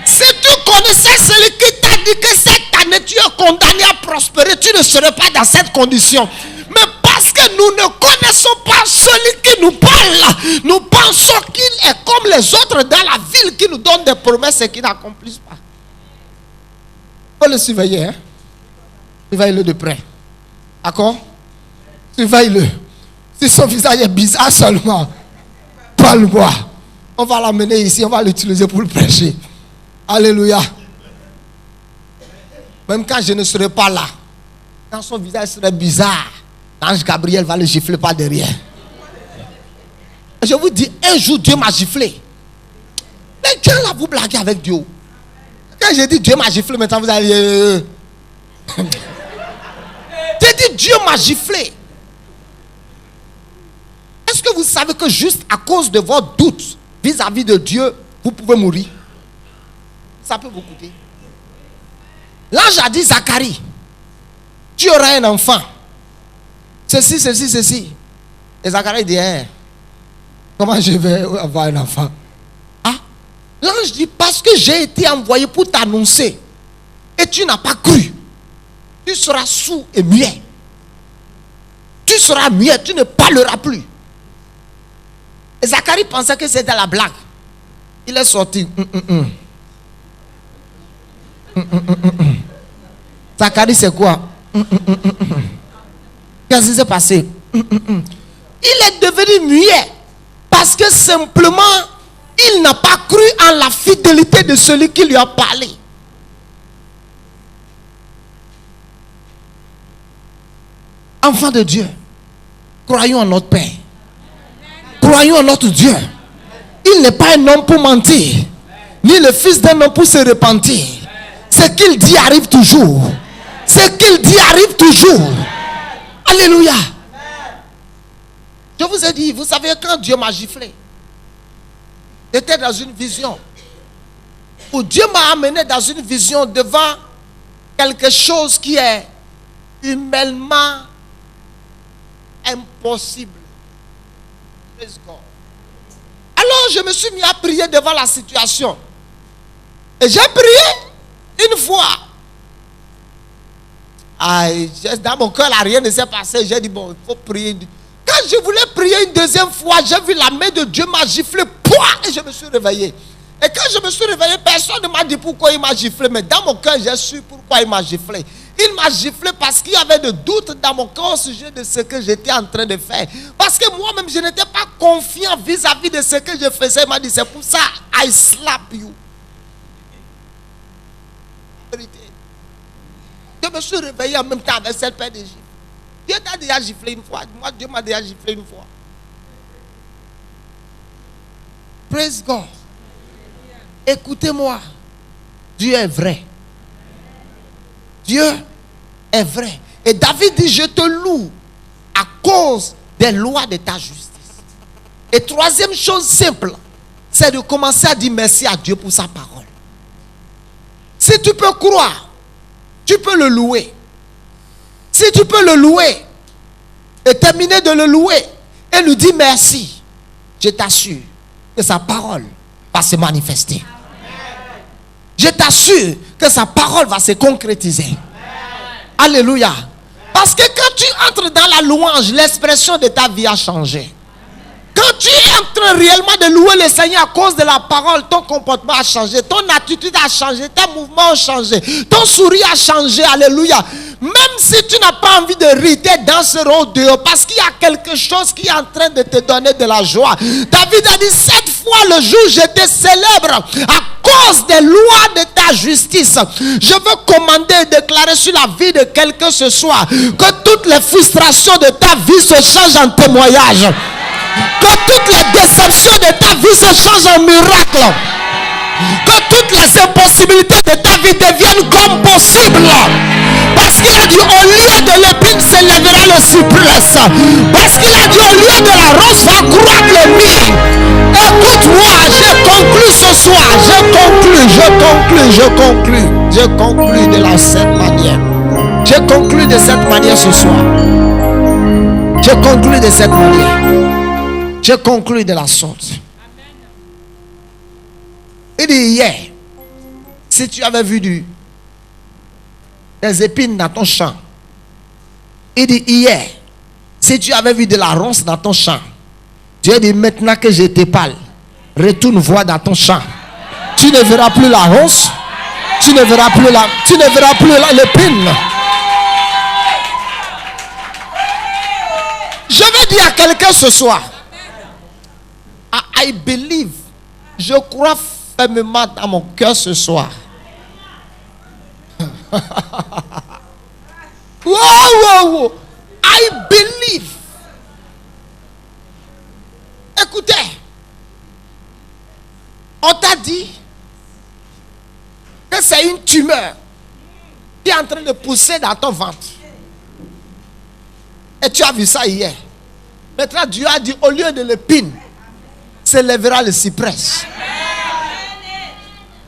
Si tu connaissais celui qui t'a dit que cette année tu es condamné à prospérer, tu ne serais pas dans cette condition. Mais parce que nous ne connaissons pas celui qui nous parle, nous pensons qu'il est comme les autres dans la ville qui nous donnent des promesses et qui n'accomplissent pas. Il faut le surveiller, hein? Surveille-le de près. D'accord? Surveille-le. Si son visage est bizarre seulement, pas le bois. On va l'amener ici, on va l'utiliser pour le prêcher. Alléluia. Même quand je ne serai pas là, quand son visage serait bizarre, l'ange Gabriel va le gifler par derrière. Je vous dis, un jour Dieu m'a giflé. Mais Dieu là, vous blaguez avec Dieu. Quand j'ai dit Dieu m'a giflé, maintenant vous allez... J'ai dit Dieu m'a giflé. Est-ce que vous savez que juste à cause de votre doute vis-à-vis de Dieu, vous pouvez mourir? Ça peut vous coûter. L'ange a dit, Zacharie, tu auras un enfant. ceci. Et Zacharie dit, comment je vais avoir un enfant? Ah, l'ange dit, parce que j'ai été envoyé pour t'annoncer et tu n'as pas cru. Tu seras sourd et muet. Tu seras muet, tu ne parleras plus. Et Zacharie pensait que c'était la blague. Il est sorti. Zacharie, c'est quoi? Qu'est-ce qui s'est passé? Il est devenu muet parce que simplement il n'a pas cru en la fidélité de celui qui lui a parlé. Enfants de Dieu, croyons en notre Père. Croyons en notre Dieu. Il n'est pas un homme pour mentir, ni le fils d'un homme pour se repentir. Ce qu'il dit arrive toujours. Ce qu'il dit arrive toujours. Alléluia. Je vous ai dit, vous savez, quand Dieu m'a giflé, j'étais dans une vision où Dieu m'a amené dans une vision devant quelque chose qui est humainement impossible. Alors je me suis mis à prier devant la situation. Et j'ai prié une fois. Dans mon cœur, là, rien ne s'est passé. J'ai dit, bon, il faut prier. Quand je voulais prier une deuxième fois, j'ai vu la main de Dieu m'a giflé. Et je me suis réveillé. Et quand je me suis réveillé, personne ne m'a dit pourquoi il m'a giflé. Mais dans mon cœur, j'ai su pourquoi il m'a giflé. Il m'a giflé parce qu'il y avait des doutes dans mon cœur au sujet de ce que j'étais en train de faire. Parce que moi-même, je n'étais pas confiant vis-à-vis de ce que je faisais. Il m'a dit, c'est pour ça, I slap you. Je me suis réveillé en même temps avec cette paire de gifles. Dieu t'a déjà giflé une fois. Moi, Dieu m'a déjà giflé une fois. Praise God. Écoutez-moi. Dieu est vrai. Dieu est vrai. Et David dit, je te loue à cause des lois de ta justice. Et troisième chose simple, c'est de commencer à dire merci à Dieu pour sa parole. Si tu peux croire, tu peux le louer. Si tu peux le louer et terminer de le louer et lui dire merci, je t'assure que sa parole va se manifester. Je t'assure que sa parole va se concrétiser. Alléluia. Parce que quand tu entres dans la louange, l'expression de ta vie a changé. Quand tu es en train réellement de louer le Seigneur à cause de la parole, ton comportement a changé, ton attitude a changé, tes mouvements ont changé, ton sourire a changé. Alléluia. Même si tu n'as pas envie de rire, tu danseras au dehors parce qu'il y a quelque chose qui est en train de te donner de la joie. David a dit, cette fois le jour je te célèbre à cause des lois de ta justice. Je veux commander et déclarer sur la vie de quelqu'un ce soir que toutes les frustrations de ta vie se changent en témoignage. Que toutes les déceptions de ta vie se changent en miracle. Que toutes les impossibilités de ta vie deviennent comme possibles. Parce qu'il a dit, au lieu de l'épine s'élèvera le cyprès. Parce qu'il a dit, au lieu de la rose va croître le myrte. Écoute-moi, je conclue ce soir. Je conclue de cette manière. Je conclue de cette manière ce soir. Je conclue de cette manière. Je conclue de la sorte. Il dit hier, si tu avais vu des épines dans ton champ. Il dit hier, si tu avais vu de la ronce dans ton champ. Dieu dit maintenant que je te parle, retourne voir dans ton champ. Tu ne verras plus la ronce. Tu ne verras plus l'épine. Je vais dire à quelqu'un ce soir. I believe. Je crois fermement dans mon cœur ce soir. Wow. I believe. Écoutez. On t'a dit que c'est une tumeur qui est en train de pousser dans ton ventre. Et tu as vu ça hier. Maintenant Dieu a dit au lieu de l'épine s'élèvera le cyprès.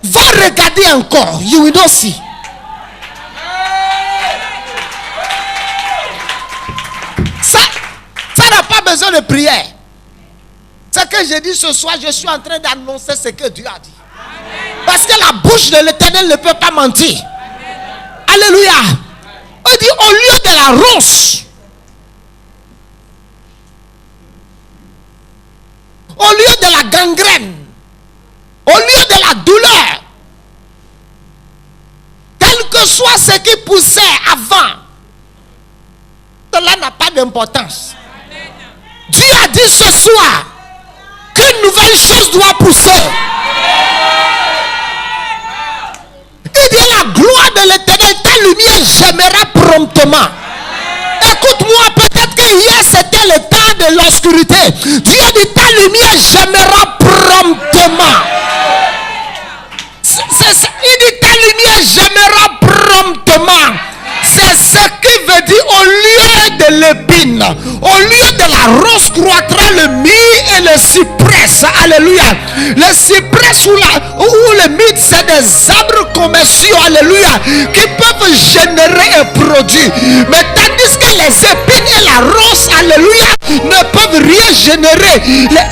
Va regarder encore. You will not see. Ça besoin de prière. Ce que j'ai dit ce soir, je suis en train d'annoncer ce que Dieu a dit. Parce que la bouche de l'Éternel ne peut pas mentir. Alléluia. On dit au lieu de la ronce, au lieu de la gangrène, au lieu de la douleur, quel que soit ce qui poussait avant, cela n'a pas d'importance. Dieu a dit ce soir qu'une nouvelle chose doit pousser. Il dit la gloire de l'Éternel, ta lumière gémera promptement. Écoute-moi, peut-être que hier c'était le temps de l'obscurité. Dieu dit ta lumière gémera promptement. Il dit ta lumière gémera promptement. C'est ce qui veut dire au lieu de l'épine, au lieu de la rose croîtra le myrrhe et le cyprès. Alléluia. Le cyprès ou le myrrhe, c'est des arbres commerciaux. Alléluia. Qui peuvent générer un produit. Mais tandis que les épines et la rose, alléluia, ne peuvent rien générer.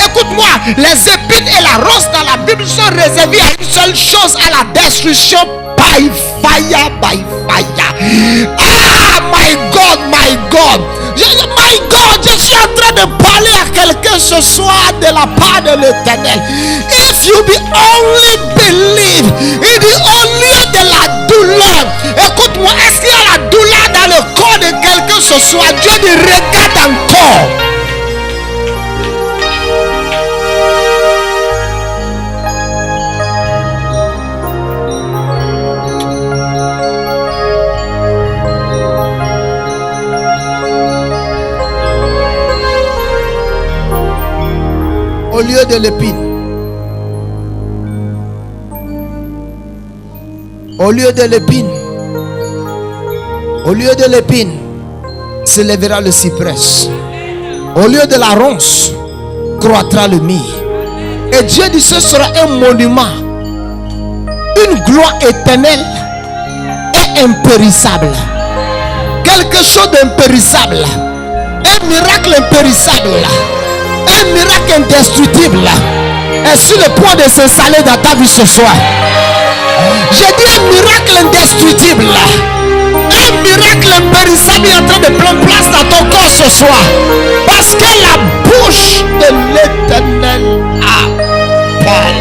Écoute-moi, les épines et la rose dans la Bible sont réservées à une seule chose, à la destruction. By fire, by fire. Ah, my God, my God. My God, je suis en train de parler à quelqu'un ce soir de la part de l'Éternel. If you be only believe, il dit au lieu de la douleur. Écoute-moi, est-ce qu'il y a la douleur dans le corps de quelqu'un ce soir? Dieu dit regarde encore. Au lieu de l'épine, au lieu de l'épine, au lieu de l'épine, s'élèvera le cyprès. Au lieu de la ronce, croîtra le myrrhe. Et Dieu dit ce sera un monument, une gloire éternelle et impérissable. Quelque chose d'impérissable, un miracle impérissable. Un miracle indestructible est sur le point de s'installer dans ta vie ce soir. J'ai dit un miracle indestructible, un miracle impérissable est en train de prendre place dans ton corps ce soir. Parce que la bouche de l'Éternel a parlé.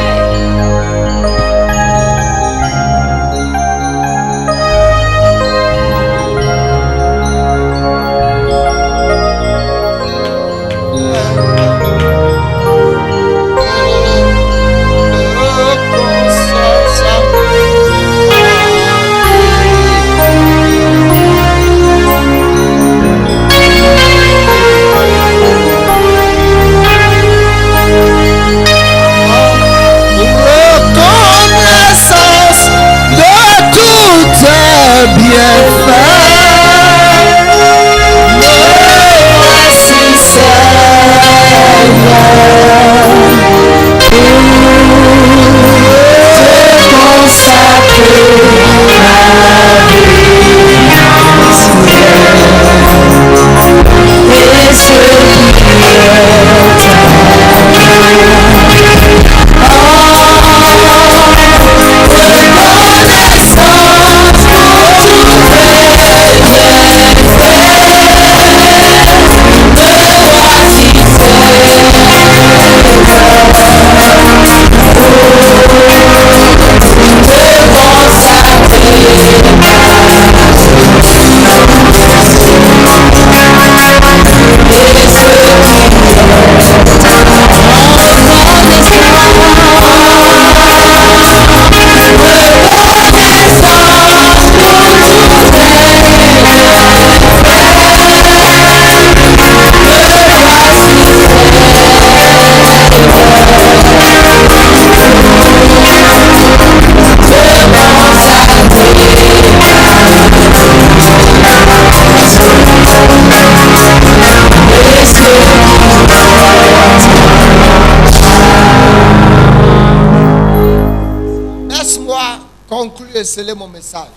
Conclure et sceller mon message.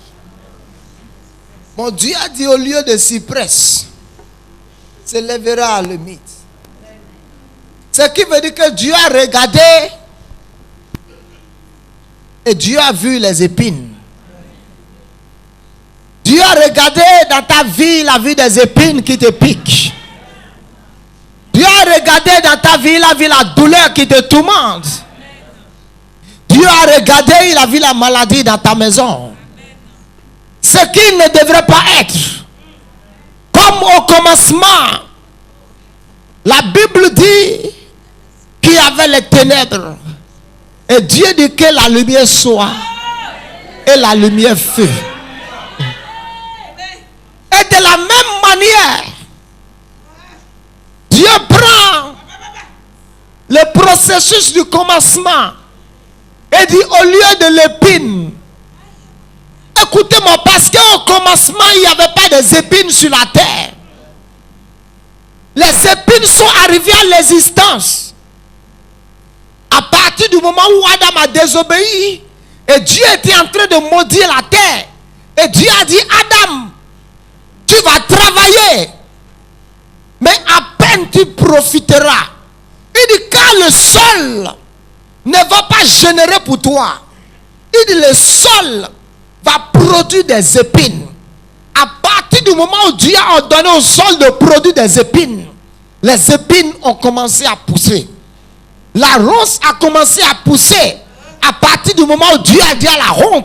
Mon Dieu a dit au lieu de cyprès, s'élèvera le mythe. Ce qui veut dire que Dieu a regardé et Dieu a vu les épines. Dieu a regardé dans ta vie, il a vu des épines qui te piquent. Dieu a regardé dans ta vie, il a vu la douleur qui te tourmente. Dieu a regardé, il a vu la maladie dans ta maison. Ce qui ne devrait pas être. Comme au commencement, la Bible dit qu'il y avait les ténèbres. Et Dieu dit que la lumière soit. Et la lumière fut. Et de la même manière, Dieu prend le processus du commencement et dit au lieu de l'épine, écoutez-moi, parce qu'au commencement, il n'y avait pas des épines sur la terre. Les épines sont arrivées à l'existence à partir du moment où Adam a désobéi et Dieu était en train de maudire la terre. Et Dieu a dit, Adam, tu vas travailler, mais à peine tu profiteras. Il dit, car le sol ne va pas générer pour toi. Il dit, le sol va produire des épines. À partir du moment où Dieu a ordonné au sol de produire des épines, les épines ont commencé à pousser. La ronce a commencé à pousser. À partir du moment où Dieu a dit à la ronce,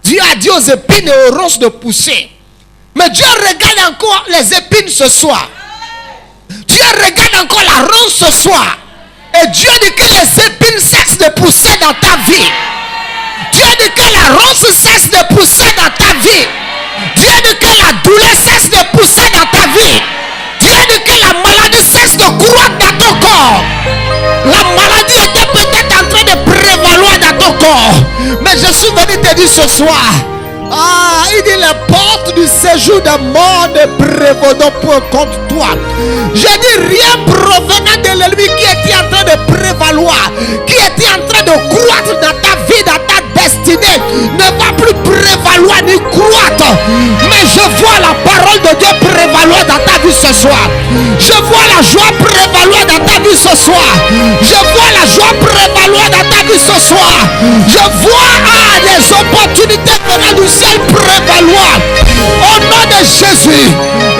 Dieu a dit aux épines et aux ronces de pousser. Mais Dieu regarde encore les épines ce soir. Dieu regarde encore la ronce ce soir. Et Dieu dit que les épines cessent de pousser dans ta vie. Dieu dit que la ronce cesse de pousser dans ta vie. Dieu dit que la douleur cesse de pousser dans ta vie. Dieu dit que la maladie cesse de croître dans ton corps. La maladie était peut-être en train de prévaloir dans ton corps. Mais je suis venu te dire ce soir, il dit les portes du séjour de mort ne prévaudront point contre toi. Je dis rien provenant de l'ennemi qui était en train de prévaloir, qui était en train de croître dans ta vie, dans ta destinée, ne va plus prévaloir ni croître. Mais je vois la parole de Dieu prévaloir dans ta vie ce soir. Je vois la joie prévaloir dans ta vie ce soir. Je vois la joie prévaloir dans ta vie ce soir. Je vois des opportunités venant du ciel prévaloir. Au nom de Jésus,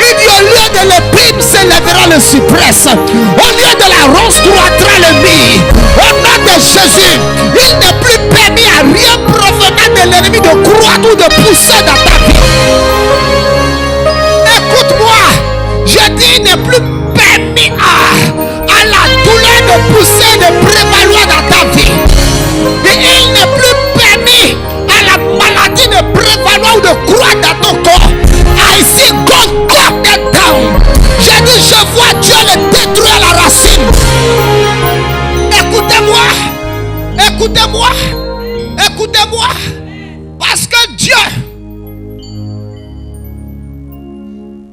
il dit au lieu de l'épine s'élèvera le cyprès. Au lieu de la ronce croîtra le myrrhe. Au nom de Jésus, il n'est plus permis à rien provenant de l'ennemi de croître ou de pousser dans ta vie. Écoute-moi, je dis il n'est plus permis à la douleur de pousser, de prévaloir dans ta vie. Et il n'est plus permis à la maladie de prévaloir ou de croître dans ton corps. I see God cut it down. J'ai dit je vois Dieu le détruire à la racine. Écoutez-moi, écoutez-moi, écoutez-moi. Parce que Dieu,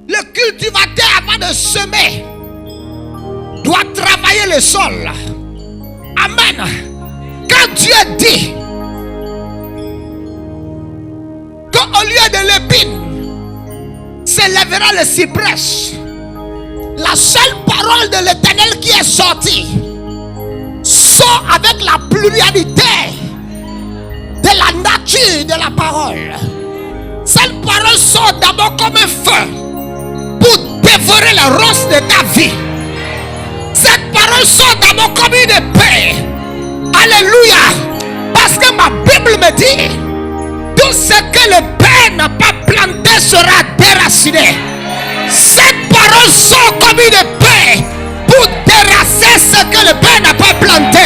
le cultivateur avant de semer, doit travailler le sol. Amen. Quand Dieu dit qu'au lieu de l'épine s'élèvera le cyprès, la seule parole de l'Éternel qui est sortie sort avec la pluralité de la nature de la parole. Cette parole sort d'abord comme un feu pour dévorer les ronces de ta vie. Cette parole sort d'abord comme une épée. Alléluia. Parce que ma Bible me dit, tout ce que le Père n'a pas planté sera déraciné. Cette parole sort comme une épée pour déracer ce que le Père n'a pas planté.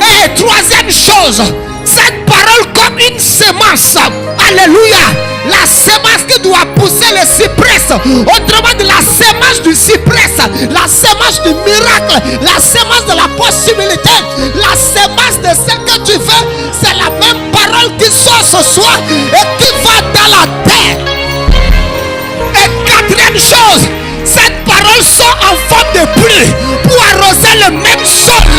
Et troisième chose, cette parole comme une semence. Alléluia. La semence qui doit pousser le cyprès. Autrement dit, la semence du cyprès, la semence du miracle, la semence de la possibilité, la semence de ce que tu veux. C'est la même parole qui sort ce soir et qui va dans la terre. Et quatrième chose, cette parole sort en forme de pluie pour arroser le même sol.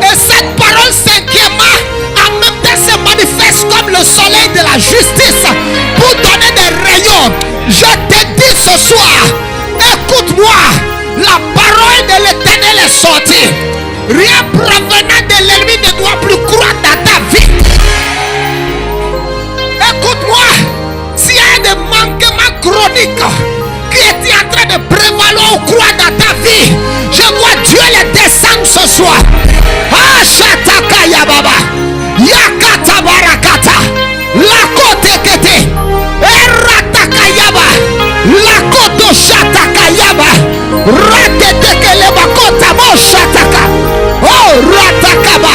Et cette parole, cinquièmement, en même temps se manifeste comme le soleil de la justice pour donner des rayons. Je te dis ce soir, écoute-moi, Rien provenant de l'ennemi ne doit plus croître dans ta vie. Écoute-moi, s'il y a des manquements chroniques qui étaient en train de prévaloir ou croître dans ta vie, je vois Dieu les descendre ce soir. Ashataka Yababa, Yakata Barakata, Lakote Kete, Erataka Yaba, Lakoto Shataka Yaba, Ratete Lebakota Mo Shataka, Oh Ratakaba,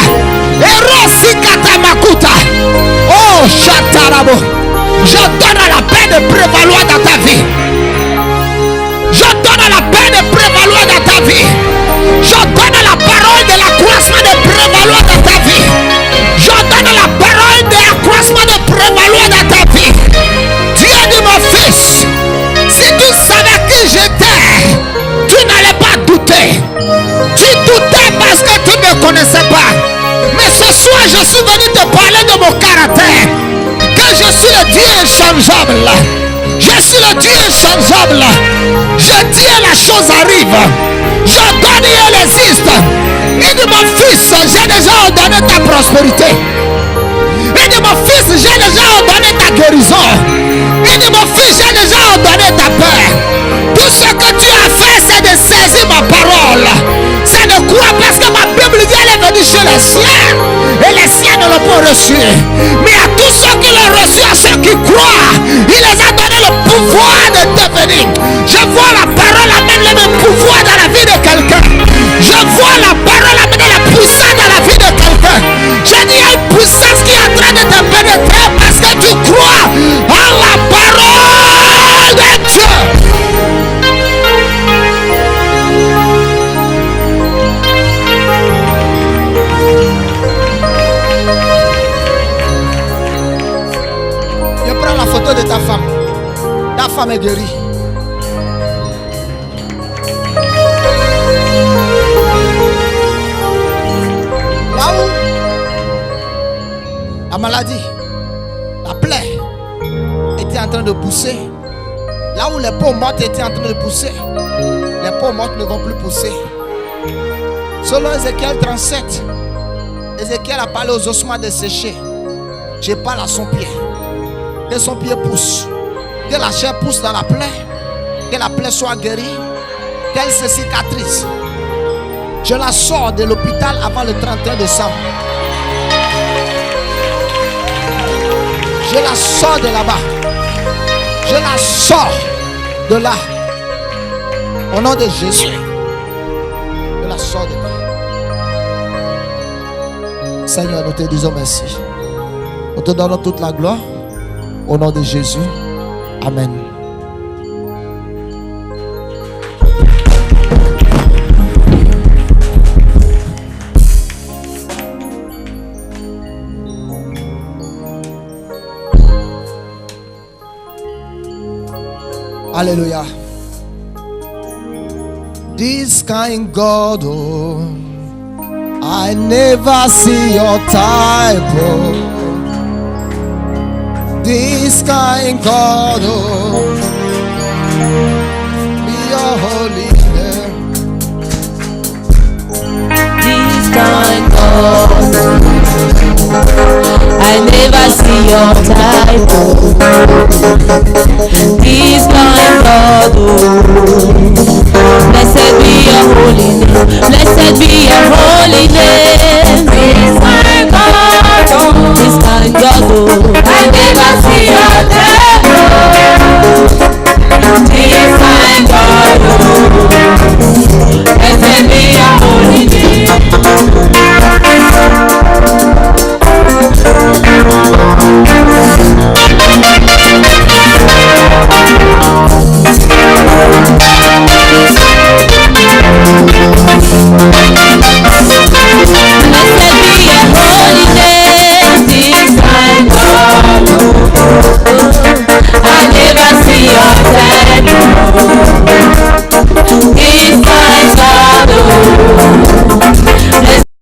Erosikata Makuta, Oh Shatarabo. Je donne à la paix de prévaloir dans ta vie. Je donne à la paix de prévaloir dans ta vie. Je donne à la parole de l'accroissement de prévaloir dans ta vie. Je donne à la parole de l'accroissement de prévaloir dans ta vie. Dieu dit mon fils, si tu savais qui j'étais, tu n'allais pas douter. Tu doutais parce que tu ne me connaissais pas. Mais ce soir, je suis venu te parler de mon caractère. Que je suis le Dieu inchangeable. Je suis le Dieu inchangeable. Je dis et la chose arrive. Je donne et elle existe. Il dit mon fils, j'ai déjà ordonné ta prospérité. Il dit mon fils, j'ai déjà ordonné ta guérison. Il dit mon fils, j'ai déjà ordonné ta paix. Tout ce que tu as fait, c'est de saisir ma parole. C'est de croire parce que ma Bible dit elle est venue chez les siens. Et les siens ne l'ont pas reçu. Mais à tous ceux qui l'ont reçu, à ceux qui croient, il les a donné le pouvoir de devenir. Je vois la parole amener le même pouvoir dans la vie de quelqu'un. Je vois la parole amener la puissance dans la vie de quelqu'un. Je dis une puissance qui est en train de te pénétrer parce que tu crois en la parole de Dieu. Je prends la photo de ta femme. Ta femme est guérie. Là où la maladie, la plaie était en train de pousser, là où les peaux mortes étaient en train de pousser, les peaux mortes ne vont plus pousser. Selon Ézéchiel 37, Ézéchiel a parlé aux ossements desséchés. Je parle à son pied. Que son pied pousse. Que la chair pousse dans la plaie. Que la plaie soit guérie. Qu'elle se cicatrise. Je la sors de l'hôpital avant le 31 décembre. Je la sors de là-bas. Je la sors de là. Au nom de Jésus. Je la sors de là. Seigneur, nous te disons merci. Nous te donnons toute la gloire. Au nom de Jésus. Amen. Alléluia. This kind God, oh, I never see your type, oh. This kind God, oh, be your holy name. This kind God, I never see your type.